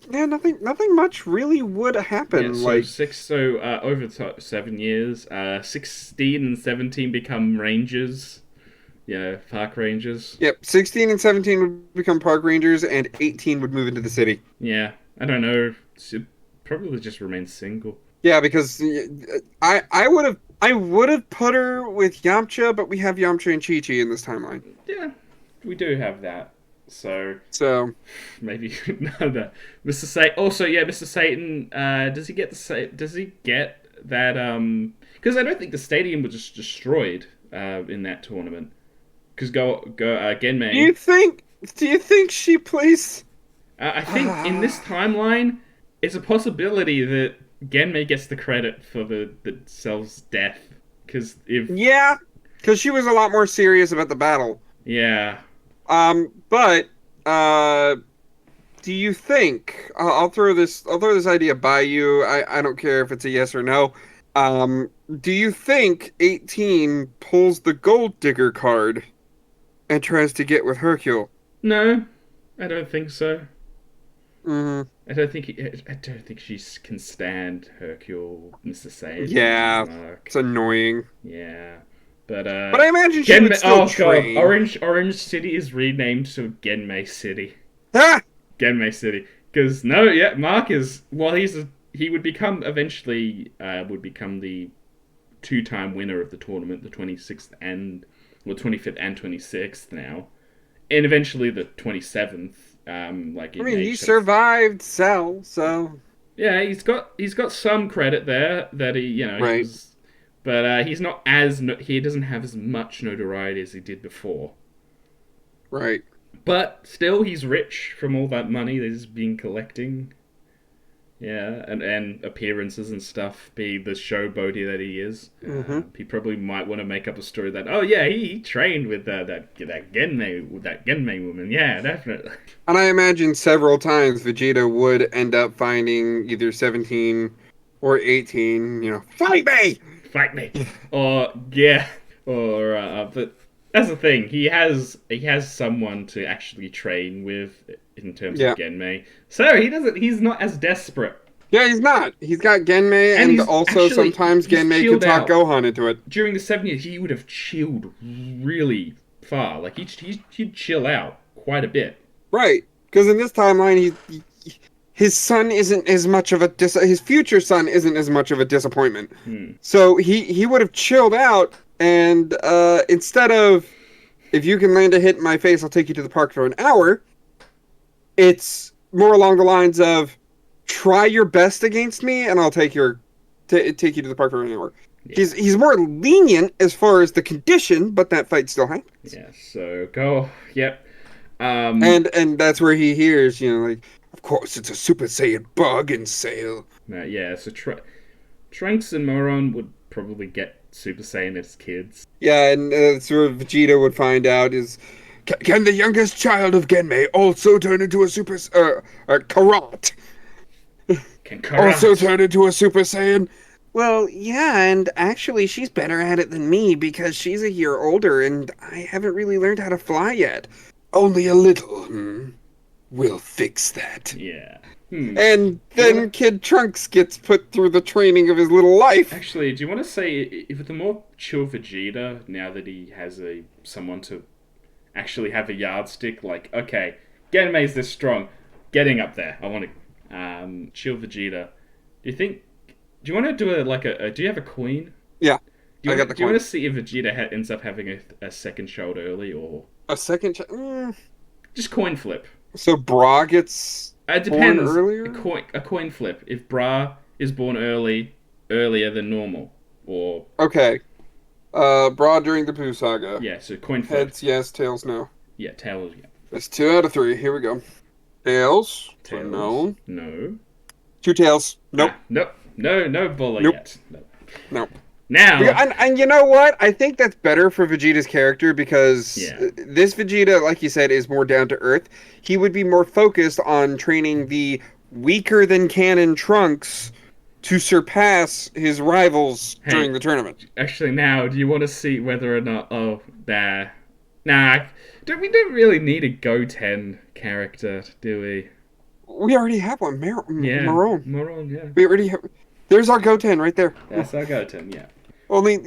nothing much really would happen. over 7 years, 16 and 17 become rangers. Yeah, park rangers. Yep, 16 and 17 would become park rangers, and 18 would move into the city. Yeah, I don't know. Should probably just remain single. Yeah, because I would have put her with Yamcha, but we have Yamcha and Chi-Chi in this timeline. Yeah, we do have that. So maybe no. Mr. Satan. Also, yeah, Mr. Satan. Does he get that? Because I don't think the stadium was just destroyed in that tournament. Because Genmei. Do you think she plays? I think in this timeline, it's a possibility that Genmei gets the credit for the Cell's death. Because if Yeah, because she was a lot more serious about the battle. Yeah. But do you think I'll throw this idea by you. I don't care if it's a yes or no. Do you think 18 pulls the gold digger card and tries to get with Hercule? No, I don't think so. Mm, I don't think she can stand Hercule, Mr. Satan, yeah, Mark. it's annoying. Yeah, but But I imagine she would still Oh god, train. Orange City is renamed to Genmei City. Ah! Genmei City, because no, yeah, Mark is he would become eventually would become the two-time winner of the tournament, the 26th and 25th and 26th now, and eventually the 27th. Like I in mean, he age sort of survived Cell, so yeah, he's got some credit there that he right, was, but he's not he doesn't have as much notoriety as he did before. right. But still, he's rich from all that money that he's been collecting. Yeah, and appearances and stuff. Be the showboaty that he is, Hmm. he probably might want to make up a story that oh yeah he trained with that Genmei woman. Yeah, definitely. And I imagine several times Vegeta would end up finding either 17 or 18, fight me! Fight me, or yeah, or but that's the thing. He has someone to actually train with in terms of Yeah. Genmei, so he's not as desperate, Yeah, he's not. He's got Genmei, and and also sometimes he's Genmei can chilled talk out. Gohan into it. During the 70s, he would have chilled really far. Like he'd chill out quite a bit. Right. Because in this timeline, his son isn't as much of a his future son isn't as much of a disappointment. Hmm. So he would have chilled out, and instead of if you can land a hit in my face, I'll take you to the park for an hour. It's more along the lines of try your best against me, and I'll take take you to the park for an hour. Yeah. He's more lenient as far as the condition, but that fight still happens. Yeah. So go. Yep. And that's where he hears, like, of course it's a Super Saiyan bug in Sail. Yeah. So Trunks and Moron would probably get Super Saiyan as kids. Yeah, and that's where Vegeta would find out is, can the youngest child of Genmei also turn into a Super Karat? Can Also turn into a Super Saiyan? Well, yeah, and actually she's better at it than me because she's a year older and I haven't really learned how to fly yet. Only a little. We'll fix that. Yeah. And then Kid Trunks gets put through the training of his little life. Actually, do you want to say if the more chill Vegeta now that he has someone to actually have a yardstick? Like, okay, Genmei's this strong, getting up there. I want to chill Vegeta. Do you think? Do you want to do do you have a queen? Yeah, Do you I got the do you want coin. to see if Vegeta ends up having a second child early or A second. just coin flip? So Bra gets It born depends. earlier? A coin flip. If Bra is born earlier than normal, or Okay. Bra during the Pooh Saga. yeah, so coin flip. Heads yes, tails no. Yeah, tails. Yeah, That's 2 out of 3. Here we go. Tails. So tails. no. No. 2 tails. Nope. Ah, nope. No Bulla Nope. yet. No. Nope. Now. And you know what? I think that's better for Vegeta's character because Yeah. this Vegeta, like you said, is more down to earth. He would be more focused on training the weaker than canon Trunks to surpass his rivals Hey. during the tournament. Actually, now, do you want to see whether or not? Oh, nah. We don't really need a Goten character, do we? We already have one, Yeah. Marone. Moron, yeah. We already have. There's our Goten right there. That's our Goten, yeah. Only,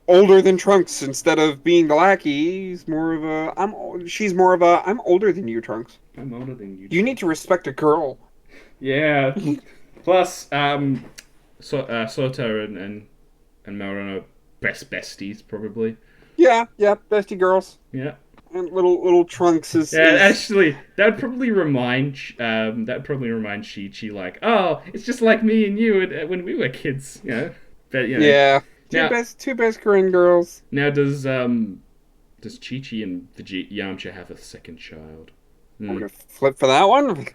older than Trunks instead of being the lackey. He's more of a. She's more of a. I'm older than you, Trunks. I'm older than you. You need to respect a girl. Yeah. Plus, Soto and Moron are besties, probably. Yeah, bestie girls. Yeah. And little Trunks is. Yeah, is- actually, that would probably remind Chi-Chi like, oh, it's just like me and you when we were kids, But Yeah. Now- Two best Korean girls. now does Chi-Chi and Yamcha have a second child? I'm gonna flip for that one.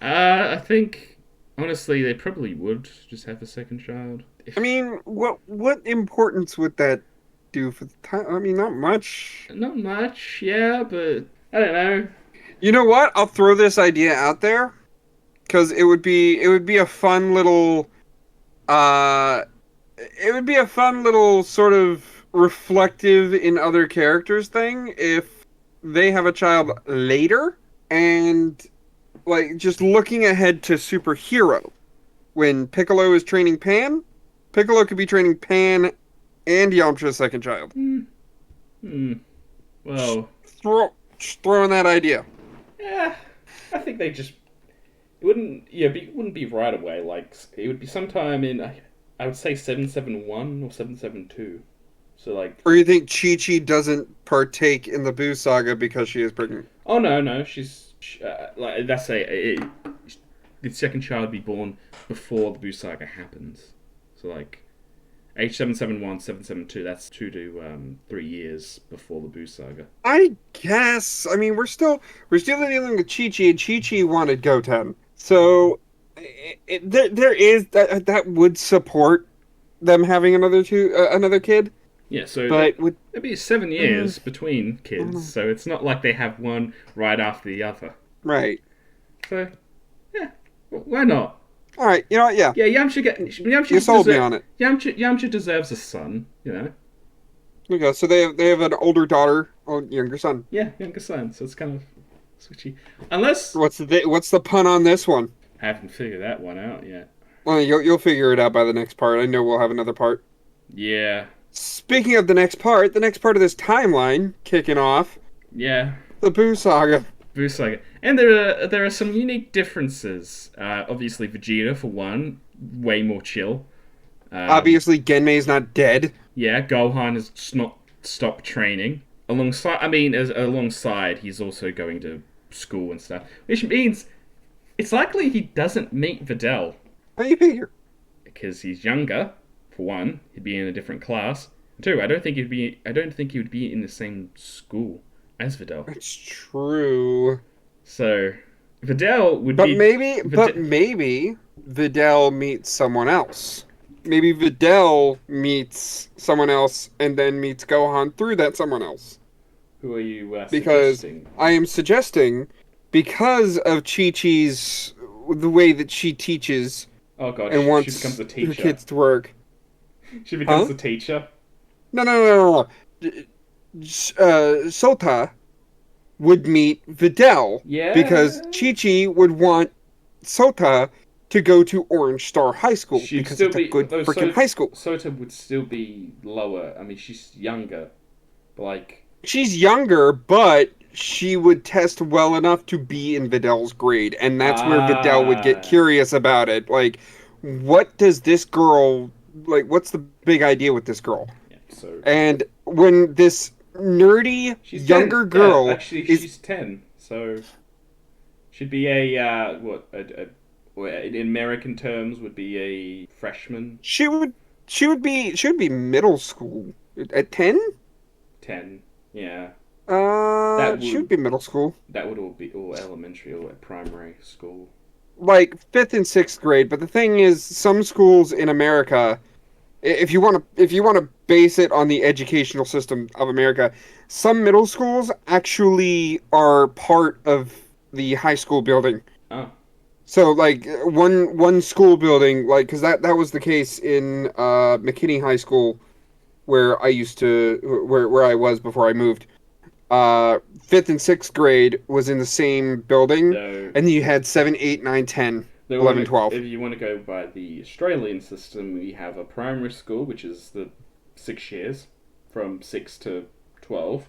I think honestly they probably would just have a second child. I mean, what importance would that do for the time? I mean, not much. Not much, yeah, but I don't know. You know what? I'll throw this idea out there because it would be a fun little uh it would be a fun little sort of reflective in other characters thing if they have a child later and like just looking ahead to superhero when Piccolo is training Pan, Piccolo could be training Pan and Yamcha's second child. Hmm. Hmm. Well, Just throwing that idea. yeah. I think they just it wouldn't it wouldn't be right away. Like it would be sometime in I would say 771 or 772. So like Or you think Chi Chi doesn't partake in the Boo saga because she is pregnant? oh no, like that's the second child would be born before the Buu saga happens. So like H771, 772. That's 2 to 3 years before the Buu saga. I guess. I mean, we're still dealing with Chi Chi, and Chi Chi wanted Goten, so there is that would support them having another kid, Yeah, so but with there'd be 7 years between I don't know. kids, so it's not like they have one right after the other. Right. So yeah, why not? All right. You know what? Yeah. Yeah, Yamcha You sold me on it. Yamcha deserves a son, you know. There you go. So they have an older daughter, or younger son. Yeah, younger son, so it's kind of switchy. Unless What's the pun on this one? I haven't figured that one out yet. Well, you'll figure it out by the next part. I know we'll have another part. Yeah, Speaking of the next part of this timeline kicking off, yeah. the Boo saga. Buu saga. And there are some unique differences. Obviously, Vegeta for one, way more chill. Obviously, Genmei's not dead. Yeah, Gohan has not stopped training. Alongside, he's also going to school and stuff, which means it's likely he doesn't meet Videl How do you figure? because he's younger. For one, he'd be in a different class. Two, I don't think he would be in the same school as Videl. It's true. So Videl would But be. maybe Videl meets someone else. Maybe Videl meets someone else and then meets Gohan through that someone else. Who are you Because suggesting? I am suggesting, because of Chi-Chi's, the way that she teaches Oh god, and she wants becomes the her teacher. kids to work. She becomes Huh? the teacher. No. Sota would meet Videl Yeah. because Chi-Chi would want Sota to go to Orange Star High School She'd because still it's be a good though freaking high school. Sota would still be lower. I mean, she's younger, but like She's younger, but she would test well enough to be in Videl's grade, and that's where Videl would get ah, curious about it. Like, what does this girl like? What's the big idea with this girl? yeah. So And when this nerdy she's younger 10. girl Yeah, actually, is she's 10. So she'd be in American terms would be a freshman. she would be middle school at 10. 10. Yeah. That She would would be middle school, that would all be all elementary or primary school. like fifth and sixth grade. But the thing is, some schools in America, if you want to base it on the educational system of America, some middle schools actually are part of the high school building. Oh. So like one school building, like because that was the case in McKinney High School, where I was before I moved. Fifth and sixth grade was in the same building, So and then you had 7, 8, 9, 10, 11, 12. if you want to go by the Australian system, we have a primary school, which is the 6 years, from 6 to 12,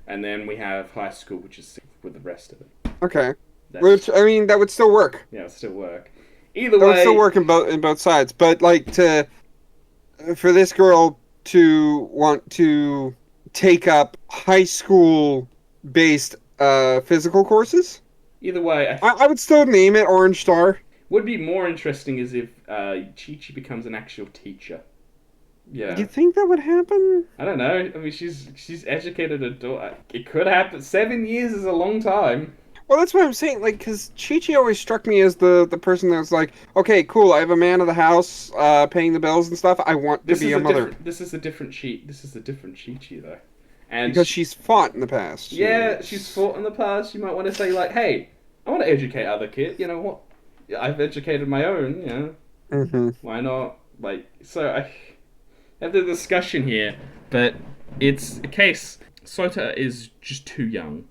and then we have high school, which is 6 with the rest of it. Okay, That's, which I mean that would still work. yeah, it'll still work. Either That would way, still work in both sides. But like for this girl to want to take up high school based physical courses, either way, I would still name it Orange Star. would be more interesting is if Chi-Chi becomes an actual teacher. Yeah. You think that would happen? I don't know. I mean, she's educated adult. It could happen. 7 years is a long time. Well, that's what I'm saying. Like, because Chi-Chi always struck me as the person that's like, okay, cool, I have a man of the house, paying the bills and stuff. I want to This be is a a mother different. This is a different cheat. This is a different Chi-Chi though, and because she's fought in the past. yeah, she's fought in the past. You might want to say like, hey, I want to educate other kids. You know what? I've educated my own. You know, Mm-hmm. why not? Like, so I have the discussion here, but it's a case. Sota is just too young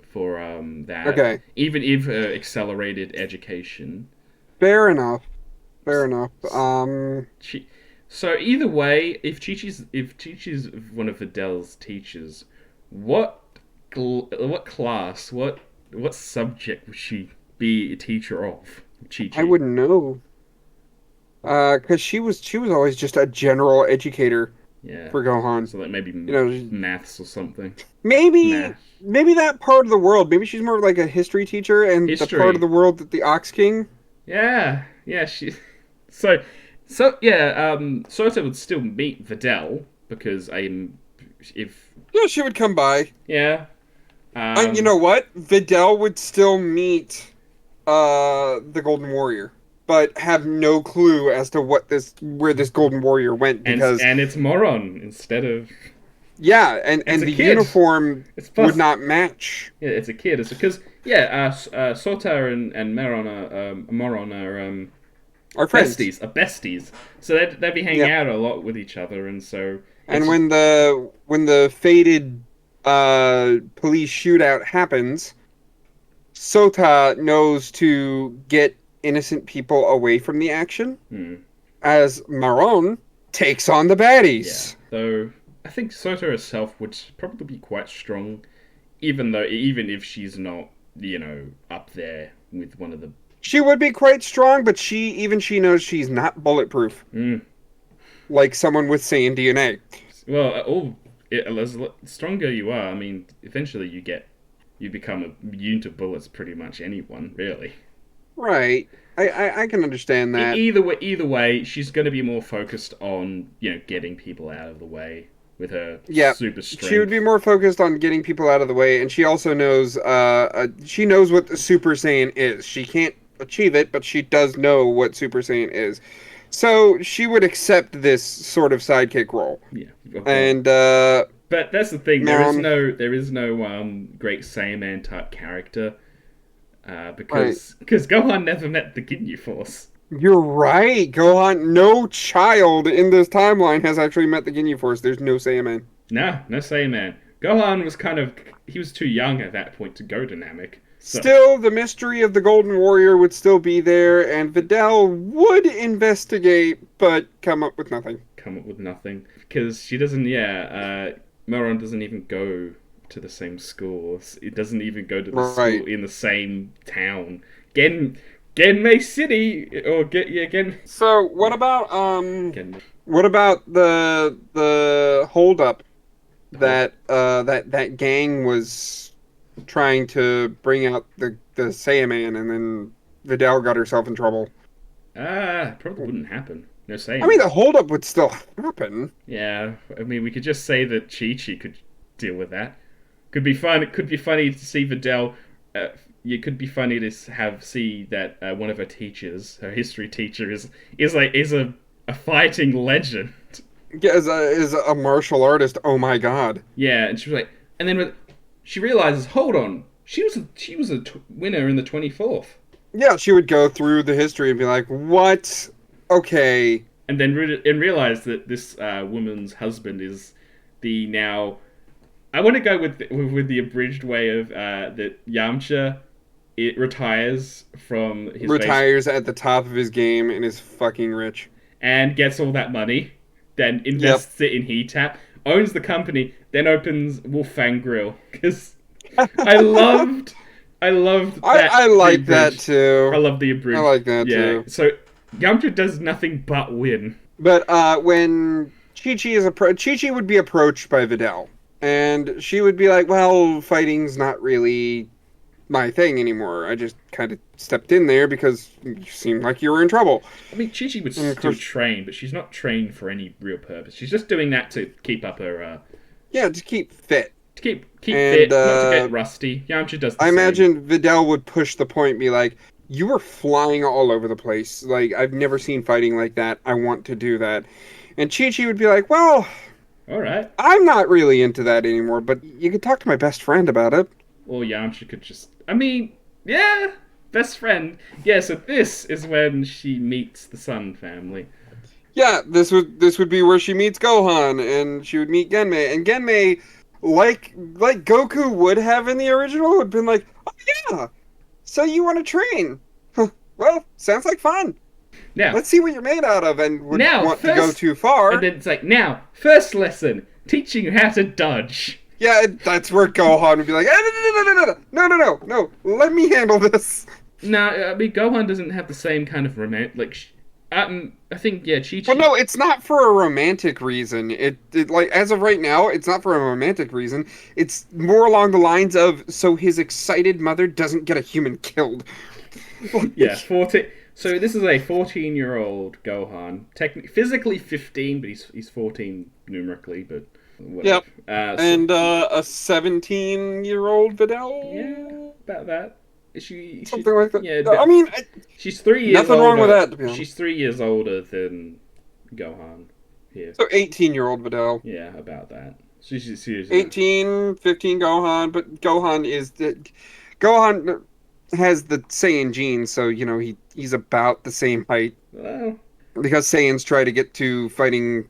for that. Okay, Even if accelerated education. fair enough. Fair enough. Chi- So either way, if Chi-Chi's one of Vidal's teachers, what what class, what subject would she be a teacher of? I Chi-Chi. wouldn't know. Because she was always just a general educator Yeah. for Gohan. So like maybe You know, maths or something. maybe Math. maybe that part of the world. Maybe she's more of like a history teacher, and the part of History. the world that the Ox King. Yeah. Yeah. She. So. So yeah. Sota would still meet Videl because I'm if Yeah, she would come by. yeah. You Um. know what? Videl would still meet the Golden Warrior, but have no clue as to where this Golden Warrior went because And it's Moron instead of yeah, it's and a the kid. uniform It's would fast. not match. Yeah, it's a kid. It's because yeah, Sota and Moron are Our friends. besties. So they'd be hanging Yeah. out a lot with each other, and so And it's when the fated police shootout happens, Sota knows to get innocent people away from the action, hmm, as Maron takes on the yeah. baddies. Though I think Sota herself would probably be quite strong, even if she's not up there with one of the. She would be quite strong, but she knows she's not bulletproof, Mm, like someone with Saiyan DNA. well, as stronger you are, I mean, eventually you become immune to bullets. Pretty much anyone, really. Right. I can understand that. Either way, she's going to be more focused on getting people out of the way with her Yeah. super She would be strength. more focused on getting people out of the way, and she also knows she knows what the Super Saiyan is. She can't achieve it, but she does know what Super Saiyan is. So she would accept this sort of sidekick role. Yeah, And but that's the thing. Maron, There is no great Saiyaman type character right. because Gohan never met the Ginyu Force. You're right, Gohan. No child in this timeline has actually met the Ginyu Force. There's no Saiyaman. No Saiyaman. Gohan was he was too young at that point to go dynamic. So Still, the mystery of the Golden Warrior would still be there, and Videl would investigate, but come up with nothing. come up with nothing because she doesn't. Yeah, Moron doesn't even go to the same school. It doesn't even go to the Right. school in the same town. Genmei City or Gen. So, what Yeah, about Genmei. what about the holdup Hold. that gang was trying to bring out the Saiyaman, and then Videl got herself in trouble. Probably wouldn't happen. No I mean, Saiyaman. the holdup would still happen. Yeah, I mean, we could just say that Chi-Chi could deal with that. Could be fun. It could be funny to see Videl. It could be funny to see that one of her teachers, her history teacher, is a fighting legend. Yeah, as a martial artist, oh my god. Yeah, and she was like, and then she realizes, hold on, she was a winner in the 24th, Yeah, she would go through the history and be like, "What? Okay, and then realize that this woman's husband is the now. I want to go with the abridged way of that Yamcha it retires from his base retires at the top of his game and is fucking rich." and gets all that money, then Yep. invests it in Heat-Tap, owns the company, then opens Wolfang Grill. Because I loved, I loved that I the like that abridged. I too. love the I abridged. like that Yeah. too. So Yamcha does nothing but win. But when Chi-Chi would be approached by Videl, and she would be like, "Well, fighting's not really my thing anymore. I just kind of stepped in there because you seemed like you were in trouble." I mean, Chi-Chi would And of still course, train, but she's not trained for any real purpose. She's just doing that to keep up her. yeah, just keep fit. To keep And fit, not to get rusty. Yamcha does the I same. imagine Videl would push the point, and be like, "You were flying all over the place. Like I've never seen fighting like that. I want to do that." And Chi Chi would be like, "Well, All right. I'm not really into that anymore, but you could talk to my best friend about it." Or Yamcha could just. I mean, yeah, best friend. Yeah. So this is when she meets the Sun family. Yeah, this would be where she meets Gohan, and she would meet Genmei, and Genmei, like Goku would have in the original, would have been like, "Oh yeah, so you want to train? Huh, well, sounds like fun. Now, Let's see what you're made out of," and would now want to go first, too far. and then it's like now first lesson teaching you how to dodge. Yeah, that's where Gohan would be like, no, let me handle this. No, I mean Gohan doesn't have the same kind of romantic. I think yeah, Chi Chi. Well, no, it's not for a romantic reason. It like as of right now, it's not for a romantic reason. It's more along the lines of so his excited mother doesn't get a human killed. Yeah, 14. So this is a 14-year-old Gohan, technically physically 15, but he's 14 numerically, but whatever. Yep. So, And a 17-year-old Videl. yeah, about that. Something like that. Yeah, I mean, she's 3 years nothing older. wrong with that, to be honest. She's 3 years older than Gohan here. So 18-year-old Videl. Yeah, about that. She's 18, 15 Gohan, but Gohan has the Saiyan gene, so you know he's about the same height. Well, Because Saiyans try to get to fighting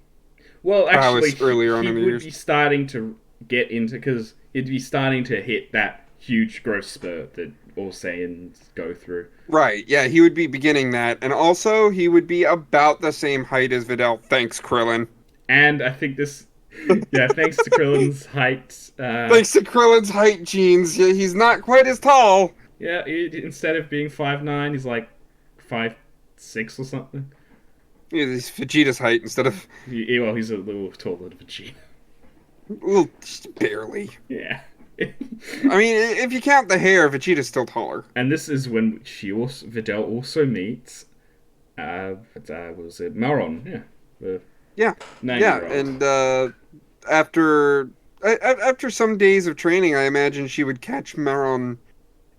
actually, prowess earlier on he in the would years. be starting to get into because he'd be starting to hit that huge growth spurt that all Saiyans go through. Right, yeah, he would be beginning that, and also he would be about the same height as Videl. Thanks, Krillin. And I think this, yeah, thanks to Krillin's height. Thanks to Krillin's height genes, yeah, he's not quite as tall. Yeah, instead of being 5'9", he's like 5'6" or something. Yeah, he's Vegeta's height instead of Well, he's a little taller than Vegeta. well, just barely. Yeah. I mean, if you count the hair, Vegeta's still taller. And this is when Videl also meets, what was it, Maron? Yeah. The Yeah, 9-year-old. and after some days of training, I imagine she would catch Maron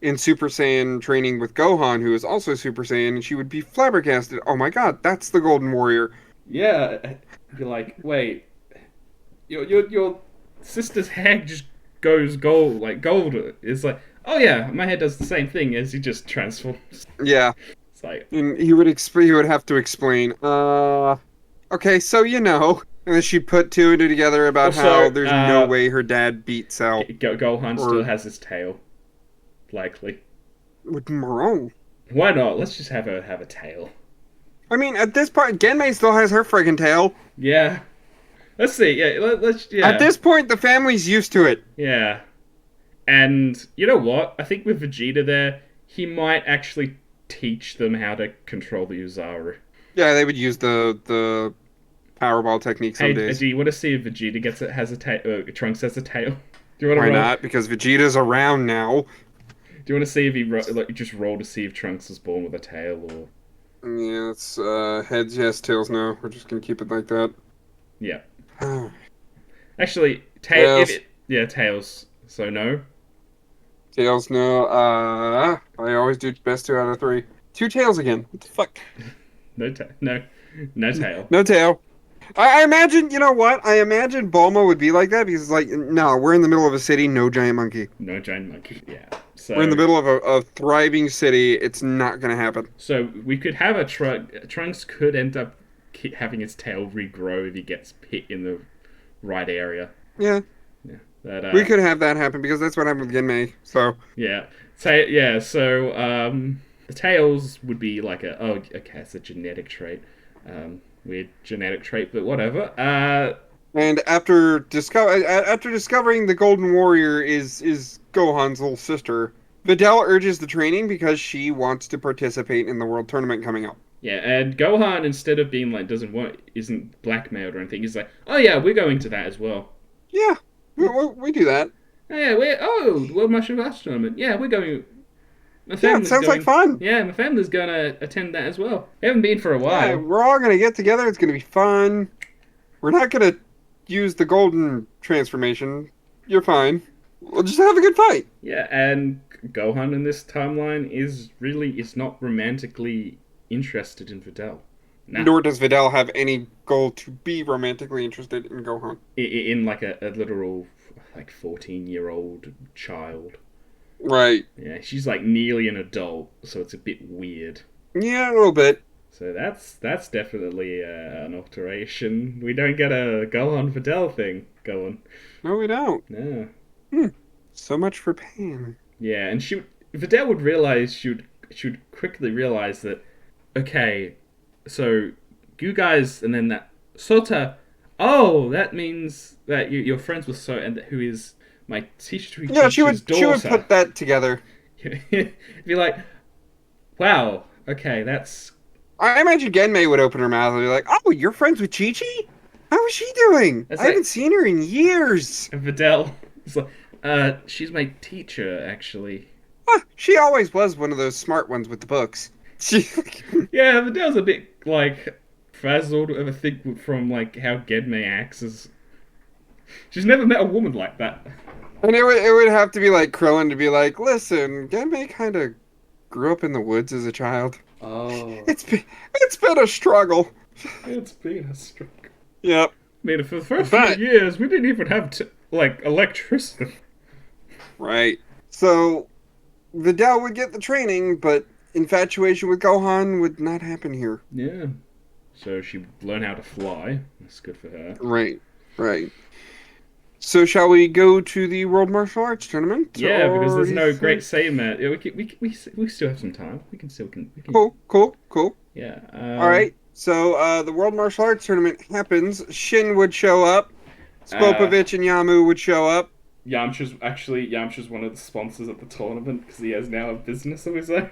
in Super Saiyan training with Gohan, who is also Super Saiyan, and she would be flabbergasted. Oh my God, that's the Golden Warrior. Yeah, you're like, wait, your sister's hair just goes gold, like gold. It's like, oh yeah, my hair does the same thing as he just transforms. Yeah, It's like, and he would have to explain. Okay, so you know, and then she put two and two together about Also, how there's no way her dad beat Cell Gohan still has his tail, likely. with Maron. Why not? Let's just have a tail. I mean, at this point, Genmei still has her friggin' tail. Yeah. Let's see. Yeah. Let's. Yeah. At this point, the family's used to it. Yeah. And you know what? I think with Vegeta there, he might actually teach them how to control the Uzaru. Yeah, they would use the Powerball technique some Hey, days. do you want to see if Vegeta has a tail? Trunks has a tail. Do you want to Why roll? not? Because Vegeta's around now. Do you want to see if he just roll to see if Trunks was born with a tail or? Yeah, it's heads yes, tails no. We're just gonna keep it like that. Yeah. Oh, Actually, Tails. Tails. So no. tails no. I always do best 2 out of 3. 2 tails again. What the fuck? No tail. No tail. No tail. I imagine, you know what? I imagine Bulma would be like that because it's like, no, we're in the middle of a city, no giant monkey. No giant monkey. Yeah. So We're in the middle of a thriving city. It's not gonna happen. So we could have a Trunks could end up having his tail regrow if he gets hit in the right area. Yeah, Yeah. That, we could have that happen because that's what happened with Genmei. So Yeah. So the tails would be like okay, it's a genetic trait. Weird genetic trait, but whatever. and after discovering the Golden Warrior is Gohan's little sister, Videl urges the training because she wants to participate in the World Tournament coming up. Yeah, and Gohan, instead of being like isn't blackmailed or anything, he's like, oh yeah, we're going to that as well. Yeah, we do that. Oh, yeah, the World Martial Arts Tournament. Yeah, we're going. Yeah, it sounds like fun. Yeah, my family's gonna attend that as well. We haven't been for a while. Yeah, we're all gonna get together. It's gonna be fun. We're not gonna use the golden transformation. You're fine. We'll just have a good fight. Yeah, and Gohan in this timeline is not romantically interested in Videl. Nah, Nor does Videl have any goal to be romantically interested in Gohan. in like a literal like 14-year-old child. Right. Yeah, she's like nearly an adult, so it's a bit weird. Yeah, a little bit. So that's definitely an alteration. We don't get a Gohan Videl thing going. No, we don't. No. So much for pain. Yeah, and Videl would realize she would quickly realize that okay, so you guys and then that Sota, oh, that means that you're friends with Sota and who is my teacher's Yeah, she daughter. would put that together. Be like, wow, okay, that's I imagine Genmei would open her mouth and be like, "Oh, you're friends with Chi Chi? How is she doing? That's I like- haven't seen her in years." and Videl is like, she's my teacher actually. Huh, she always was one of those smart ones with the books. She, Yeah, Videl's a bit like frazzled. I think from like how Genmei acts as she's never met a woman like that. and it would have to be like Krillin to be like, "Listen, Genmei kind of grew up in the woods as a child. Oh, It's been a struggle." it's been a struggle. Yep. I mean, for the first But- few years, we didn't even have like electricity. Right. So Videl would get the training, but infatuation with Gohan would not happen here. Yeah. So she learned how to fly. That's good for her. Right. Right. So shall we go to the World Martial Arts Tournament? Yeah, because there's Or no you think- great save match. Yeah, we still have some time. We can. Cool. Yeah. All right. So the World Martial Arts Tournament happens. Shin would show up. Spopovich and Yamu would show up. Yamcha's one of the sponsors of the tournament because he has now a business of his own.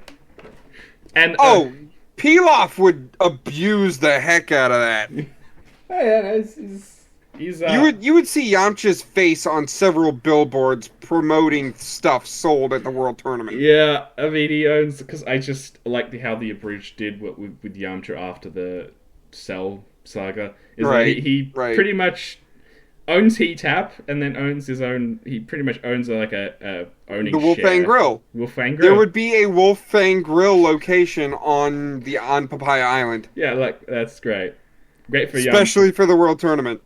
And Oh, Pilaf would abuse the heck out of that. yeah, he's You would see Yamcha's face on several billboards promoting stuff sold at the World Tournament. Yeah, I mean he owns because I just like how the Abridged did what with Yamcha after the Cell Saga. Is Right, that he right. pretty much owns Heat Tap and then owns his own. He pretty much owns like a owning The Wolfang share. Grill. Wolfang Grill. There would be a Wolfang Grill location on Papaya Island, Yeah, like that's great. Great for Yamcha. especially for the World Tournament.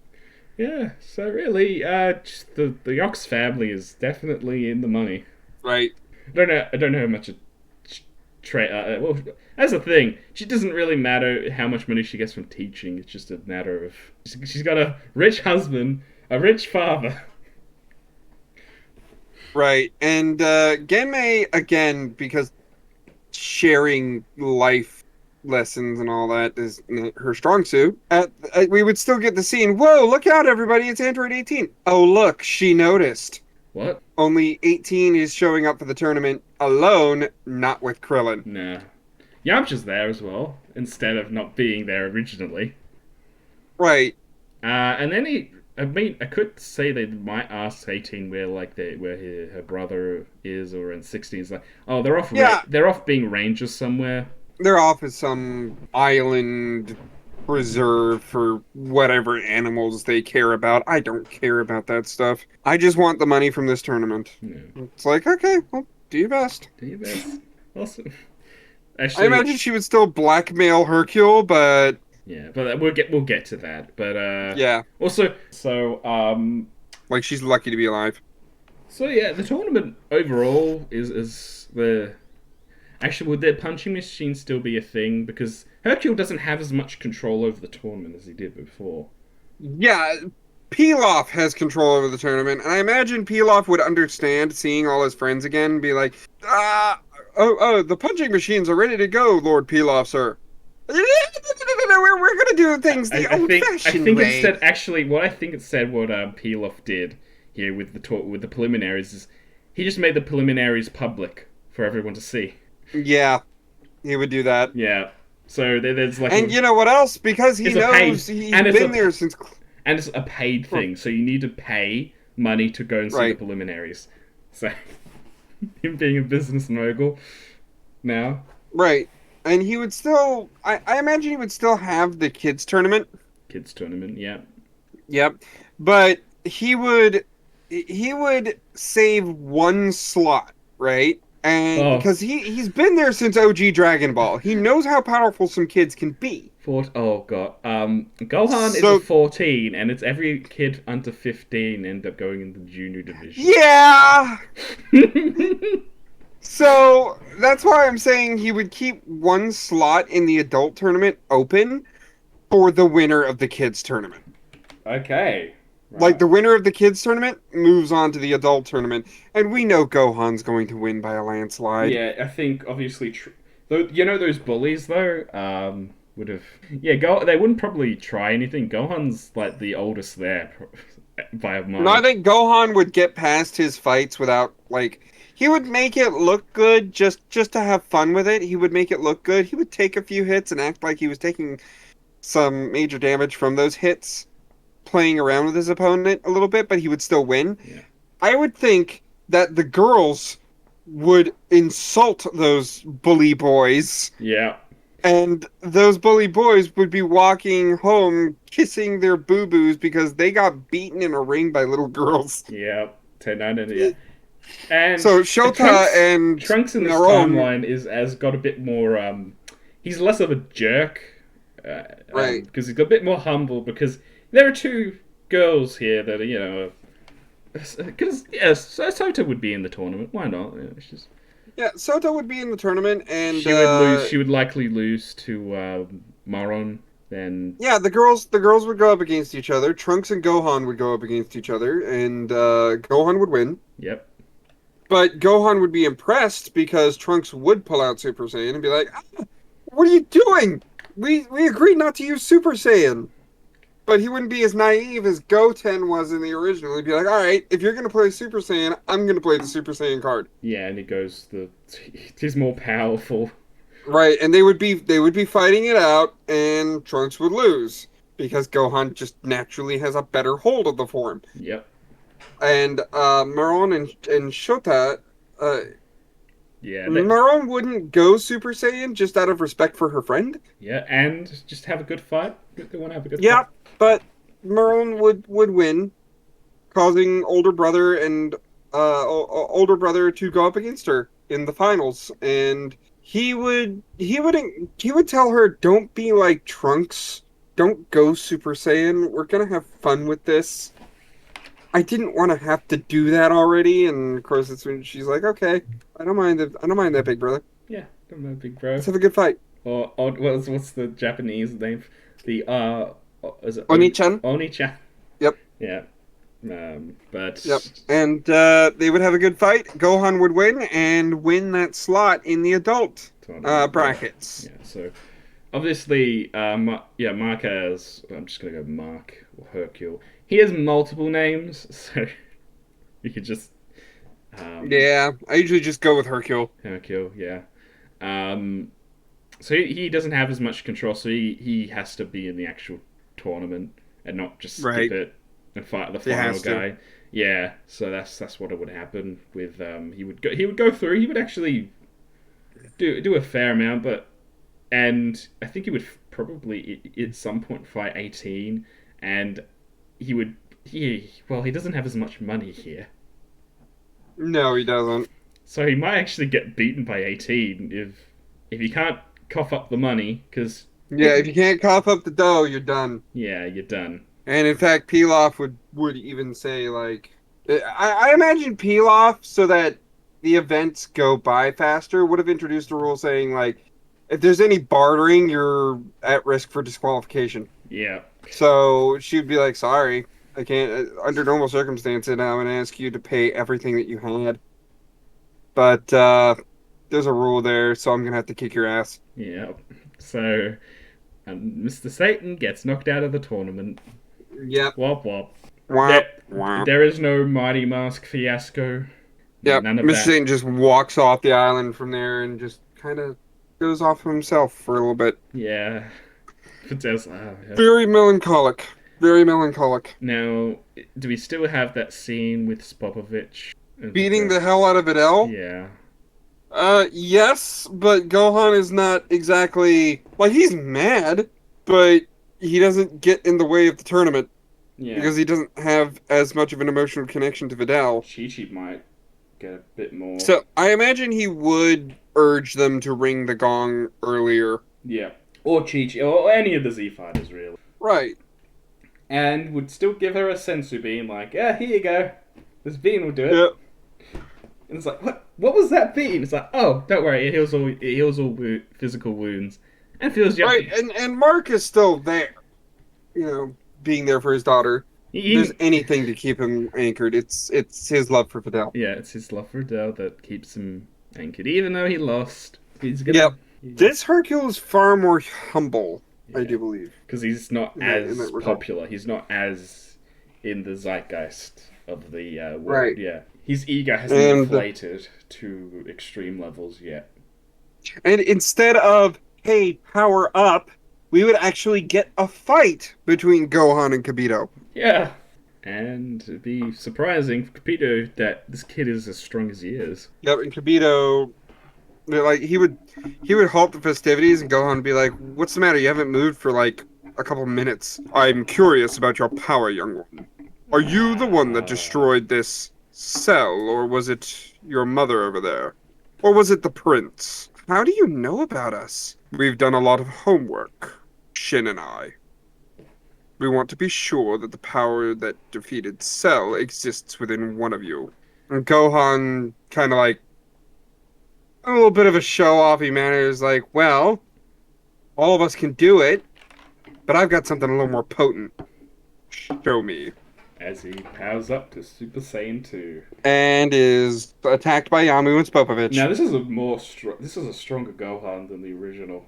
Yeah, so really, just the Ox family is definitely in the money. Right. I don't know how much well, that's the thing. She doesn't really matter how much money she gets from teaching. It's just a matter of she's got a rich husband, a rich father. Right. And Genmei, again, because sharing life lessons and all that is not her strong suit, we would still get the scene, whoa, look out, everybody, it's Android 18. Oh, look, she noticed. What? Only 18 is showing up for the tournament alone, not with Krillin. Nah. Yamcha's there as well, instead of not being there originally. Right. And then I could say they might ask 18 where her brother is, or in 16 is like, oh, they're off. Yeah. They're off being rangers somewhere. They're off at some island reserve for whatever animals they care about. I don't care about that stuff. I just want the money from this tournament. Yeah. It's like, okay, well, do your best. Do you best. Awesome. I Actually, imagine she would still blackmail Hercule, but yeah, but we'll get to that. But yeah, also, like she's lucky to be alive. so yeah, the tournament overall is the. Actually, would their punching machine still be a thing? Because Hercule doesn't have as much control over the tournament as he did before. Yeah, Pilaf has control over the tournament, and I imagine Pilaf would understand seeing all his friends again and be like, the punching machines are ready to go, Lord Pilaf, sir. We're gonna do things the old-fashioned I think way. instead, actually, what I think it said what Pilaf did here with the preliminaries is he just made the preliminaries public for everyone to see. Yeah, he would do that. Yeah. So there's like, And you know what else? Because he It's a knows paid- he's and it's been a- there since. and it's a paid thing, so you need to pay money to go and see the Right. preliminaries. So him being a business mogul now. Right. And he would still. I imagine he would still have the kids' tournament. Kids tournament, yeah. Yep. But he would he would save one slot, right? And Oh, because he's been there since OG Dragon Ball, he knows how powerful some kids can be. oh god. Gohan is a So 14, and it's every kid under 15 end up going in the junior division. yeah, so that's why I'm saying he would keep one slot in the adult tournament open for the winner of the kids tournament. Okay. Like Right. the winner of the kids tournament moves on to the adult tournament, and we know Gohan's going to win by a landslide. Yeah, I think obviously, though you know those bullies though, would have yeah go. They wouldn't probably try anything. Gohan's like the oldest there by a No, I mile. think Gohan would get past his fights without like he would make it look good just to have fun with it. He would make it look good. He would take a few hits and act like he was taking some major damage from those hits, playing around with his opponent a little bit, but he would still win. Yeah. I would think that the girls would insult those bully boys, Yeah. and those bully boys would be walking home kissing their boo-boos because they got beaten in a ring by little girls. Yeah. 10-9 and yeah. And So Shota and Trunks in this Naron, timeline is has got a bit more. He's less of a jerk. right? Because he's got a bit more humble. Because there are two girls here that are because yes, Sota would be in the tournament. Why not? Yeah, Yeah, Sota would be in the tournament, and she would lose. She would likely lose to Maron. Then yeah, the girls would go up against each other. Trunks and Gohan would go up against each other, and Gohan would win. yep, But Gohan would be impressed because Trunks would pull out Super Saiyan and be like, "Ah, what are you doing? We agreed not to use Super Saiyan." But he wouldn't be as naive as Goten was in the original. He'd be like, all right, if you're going to play Super Saiyan, I'm going to play the Super Saiyan card. yeah, and he goes he's more powerful. Right, and they would be fighting it out, and Trunks would lose because Gohan just naturally has a better hold of the form. Yep, And Maron and Shota, uh, yeah, Maron wouldn't go Super Saiyan just out of respect for her friend. yeah, and just have a good fight. They want to have a good Yeah, fight. but Maron would win, causing older brother to go up against her in the finals, and he would tell her, "Don't be like Trunks. Don't go Super Saiyan. We're gonna have fun with this." I didn't want to have to do that already, and of course, it's when she's like, "Okay, I don't mind that, big brother. Yeah, come on, big bro. Let's have a good fight." Or what's the Japanese name? The is it Oni-chan. Oni-chan? Yep. Yeah. But Yep. And they would have a good fight. Gohan would win and win that slot in the adult brackets. Yeah. So obviously, yeah, Mark has. I'm just gonna go Mark or Hercule. He has multiple names, so you could just Yeah, I usually just go with Hercule. Hercule. Yeah. Um, so he doesn't have as much control, so he has to be in the actual tournament and not just skip Right. it and fight the He final has to. guy. Yeah, so that's what would happen with he would go through. He would actually do a fair amount, and I think he would probably at some point fight 18, and he doesn't have as much money here, No, he doesn't. so he might actually get beaten by 18 if he can't cough up the money because Yeah, if you can't cough up the dough, you're done. yeah, you're done. And in fact, Pilaf would even say like, I imagine Pilaf, so that the events go by faster, would have introduced a rule saying like, if there's any bartering, you're at risk for disqualification. Yeah, So she'd be like, sorry, I can't, under normal circumstances, I'm going to ask you to pay everything that you had. But there's a rule there, so I'm going to have to kick your ass. yeah. So, Mr. Satan gets knocked out of the tournament. Yep. Wop wop. Womp, womp. There is no Mighty Mask fiasco. Yep. None of Mr. that. Satan just walks off the island from there and just kind of goes off himself for a little bit. Yeah. But there's, yeah. Very melancholic. Very melancholic. Now, do we still have that scene with Spopovich? Beating the hell out of Videl? Yeah. Yes, but Gohan is not exactly... Like, he's mad, but he doesn't get in the way of the tournament. Yeah. because he doesn't have as much of an emotional connection to Vidal. Chi-Chi might get a bit more. So I imagine he would urge them to ring the gong earlier. Yeah. Or Chi-Chi, or any of the Z fighters, really. Right. And would still give her a sensu bean, like, yeah, here you go. This bean will do it. Yep. And it's like, what was that bean? It's like, oh, don't worry, it heals all physical wounds. And feels young. Right, and Mark is still there. You know, being there for his daughter. If there's anything to keep him anchored, it's his love for Vidal. Yeah, it's his love for Adele that keeps him anchored. Even though he lost, he's gonna... Yep. This Hercule is far more humble, I do believe. Because he's not in as that regard. popular. He's not as in the zeitgeist of the world. Right. Yeah. His ego hasn't inflated to extreme levels yet. And instead of, hey, power up, we would actually get a fight between Gohan and Kibito. Yeah. And it'd be surprising for Capito that this kid is as strong as he is. Yep, and Kibito, like, he would halt the festivities and Gohan would be like, what's the matter? You haven't moved for, like, a couple minutes. I'm curious about your power, young one. Are you the one that destroyed this cell, or was it your mother over there? Or was it the prince? How do you know about us? We've done a lot of homework, Shin and I. We want to be sure that the power that defeated Cell exists within one of you. And Gohan, kind of like, a little bit of a show-offy manner, is like, well, all of us can do it, but I've got something a little more potent. Show me. As he powers up to Super Saiyan 2. And is attacked by Yamu and Spopovich. Now, this is a stronger Gohan than the original.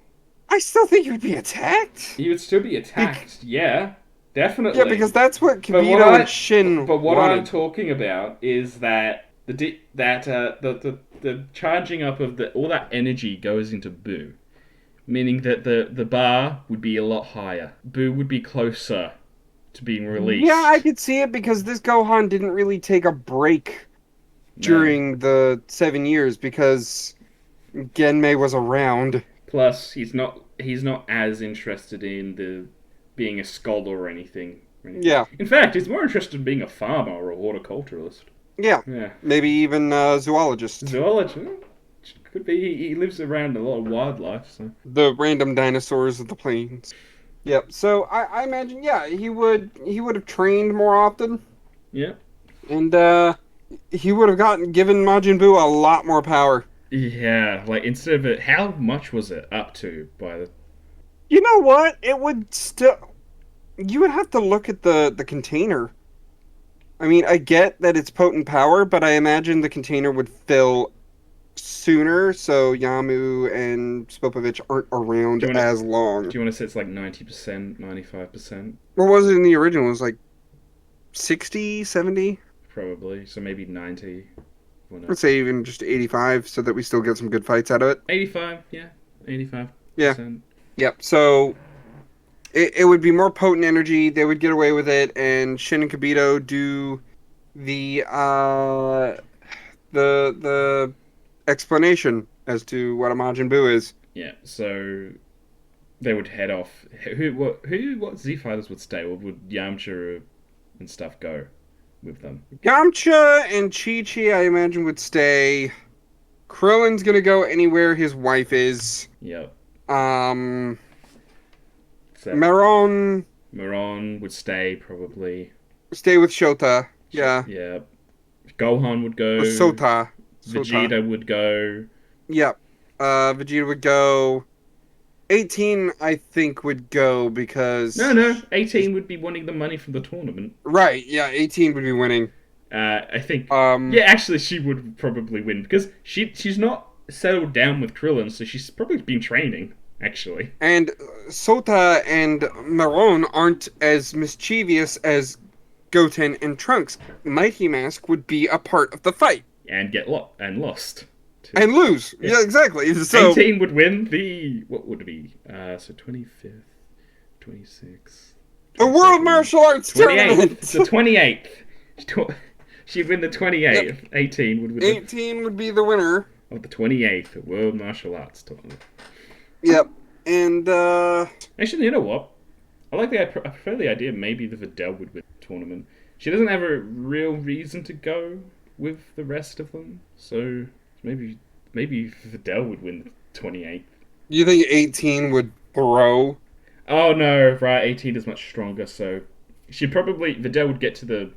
I still think he would be attacked. He would still be attacked, yeah. Definitely. Yeah, because that's what Kibito and Shin But what wanted. I'm talking about is that the charging up of all that energy goes into Boo, meaning that the bar would be a lot higher. Boo would be closer to being released. Yeah, I could see it because this Gohan didn't really take a break during the 7 years because Genmei was around. Plus, he's not as interested in being a scholar or anything. Yeah. In fact, he's more interested in being a farmer or a horticulturalist. Yeah. Yeah. Maybe even a zoologist. Zoology. Could be. He lives around a lot of wildlife, so. The random dinosaurs of the plains. Yep. So I imagine, yeah, he would have trained more often. Yeah. And he would have given Majin Buu a lot more power. Yeah, like instead of it, how much was it up to by the? You know what? It would still. You would have to look at the container. I mean, I get that it's potent power, but I imagine the container would fill sooner, so Yamu and Spopovich aren't around as long. Do you want to say it's like 90%, 95%? What was it in the original? It was like 60, 70? Probably, so maybe 90. Let's say even just 85, so that we still get some good fights out of it. 85, yeah. 85%. Yeah. Yep, so it would be more potent energy, they would get away with it, and Shin and Kibito do the explanation as to what a Majin Buu is. Yeah, so they would head off. What Z fighters would stay, or would Yamcha and stuff go with them? Yamcha and Chi-Chi, I imagine, would stay. Krillin's gonna go anywhere his wife is. Yep. Meron would stay, probably. Stay with Shota. Yeah. Yeah. Gohan would go. Sota. Vegeta would go. Yep. Vegeta would go. 18, I think, would go because... No. 18 would be wanting the money from the tournament. Right, yeah, 18 would be winning. I think... Yeah, actually, she would probably win because she's not settled down with Krillin, so she's probably been training, actually. And Sota and Meron aren't as mischievous as Goten and Trunks. Mighty Mask would be a part of the fight. And lost. And lose. Yeah, exactly. So 18 would win the... What would it be? So 25th, 26th... The World Martial Arts Tournament! The 28th. She'd win the 28th. Yep. 18 would win 18 would be the winner. Of the 28th World Martial Arts Tournament. Yep. And, Actually, you know what? I prefer the idea maybe the Videl would win the tournament. She doesn't have a real reason to go with the rest of them, so maybe Videl would win the 28th. You think 18 would throw? Oh no, right, 18 is much stronger, so Videl would get to the,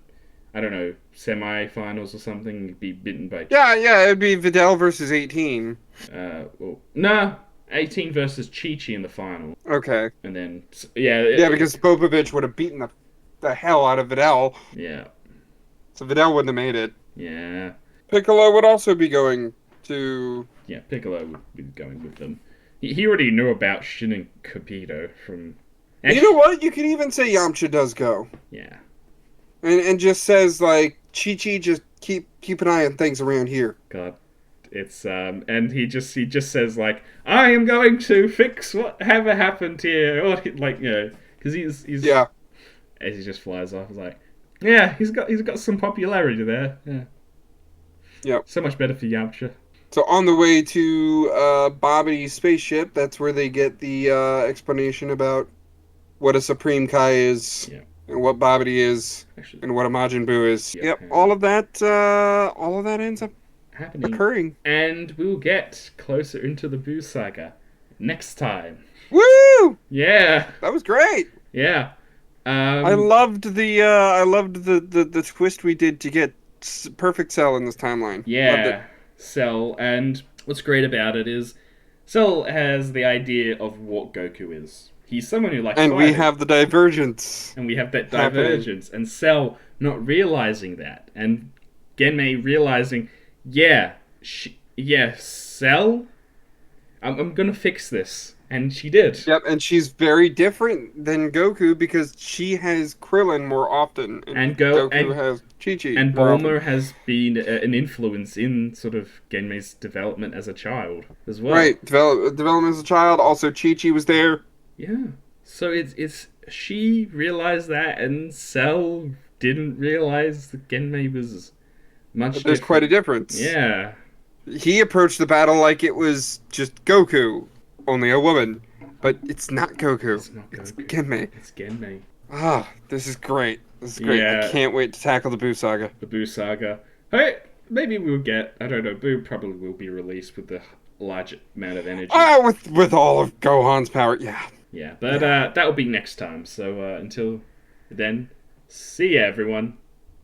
I don't know, semi-finals or something, be beaten by... Yeah, it'd be Videl versus 18. No, 18 versus Chi-Chi in the final. Okay. And then, Yeah, because Popovich would have beaten the hell out of Videl. Yeah. So Videl wouldn't have made it. Yeah. Piccolo would also be going to... Yeah, Piccolo would be going with them. He already knew about Shin and Capito from... You know what? You could even say Yamcha does go. Yeah. And just says, like, Chi-Chi, just keep an eye on things around here. God. It's, and he just says, like, I am going to fix whatever happened here. Or, like, you know, because he's... Yeah. As he just flies off, he's like, yeah, he's got some popularity there. Yeah. Yep. So much better for Yamcha. So on the way to Babbidy's spaceship, that's where they get the explanation about what a Supreme Kai is, and what Babbity is, Actually, and what a Majin Buu is. Yep. All of that ends up happening. occurring. And we'll get closer into the Buu saga next time. Woo! Yeah. That was great. Yeah. I loved the twist we did to get perfect Cell in this timeline. Yeah. Loved it. Cell, and what's great about it is Cell has the idea of what Goku is. He's someone who likes and fighting. we have the divergence. And we have that happening. divergence. And Cell not realizing that. And Genmei realizing, Cell, I'm gonna fix this. And she did. Yep, and she's very different than Goku because she has Krillin more often. And Goku has Chi-Chi. And Bulma has been an influence in sort of Genmei's development as a child as well. Right, development as a child. Also, Chi-Chi was there. Yeah. So it's she realized that, and Cell didn't realize that Genmei was much There's quite a difference. Yeah. He approached the battle like it was just Goku, only a woman. But it's not Goku. It's not Goku. It's Genmei. It's Genmei. Ah, this is great. This is great. Yeah. I can't wait to tackle the Buu saga. The Buu saga. Hey, maybe we'll get, I don't know, Buu probably will be released with the large amount of energy. With all of Gohan's power, yeah. Yeah, but that will be next time. So until then, see ya, everyone.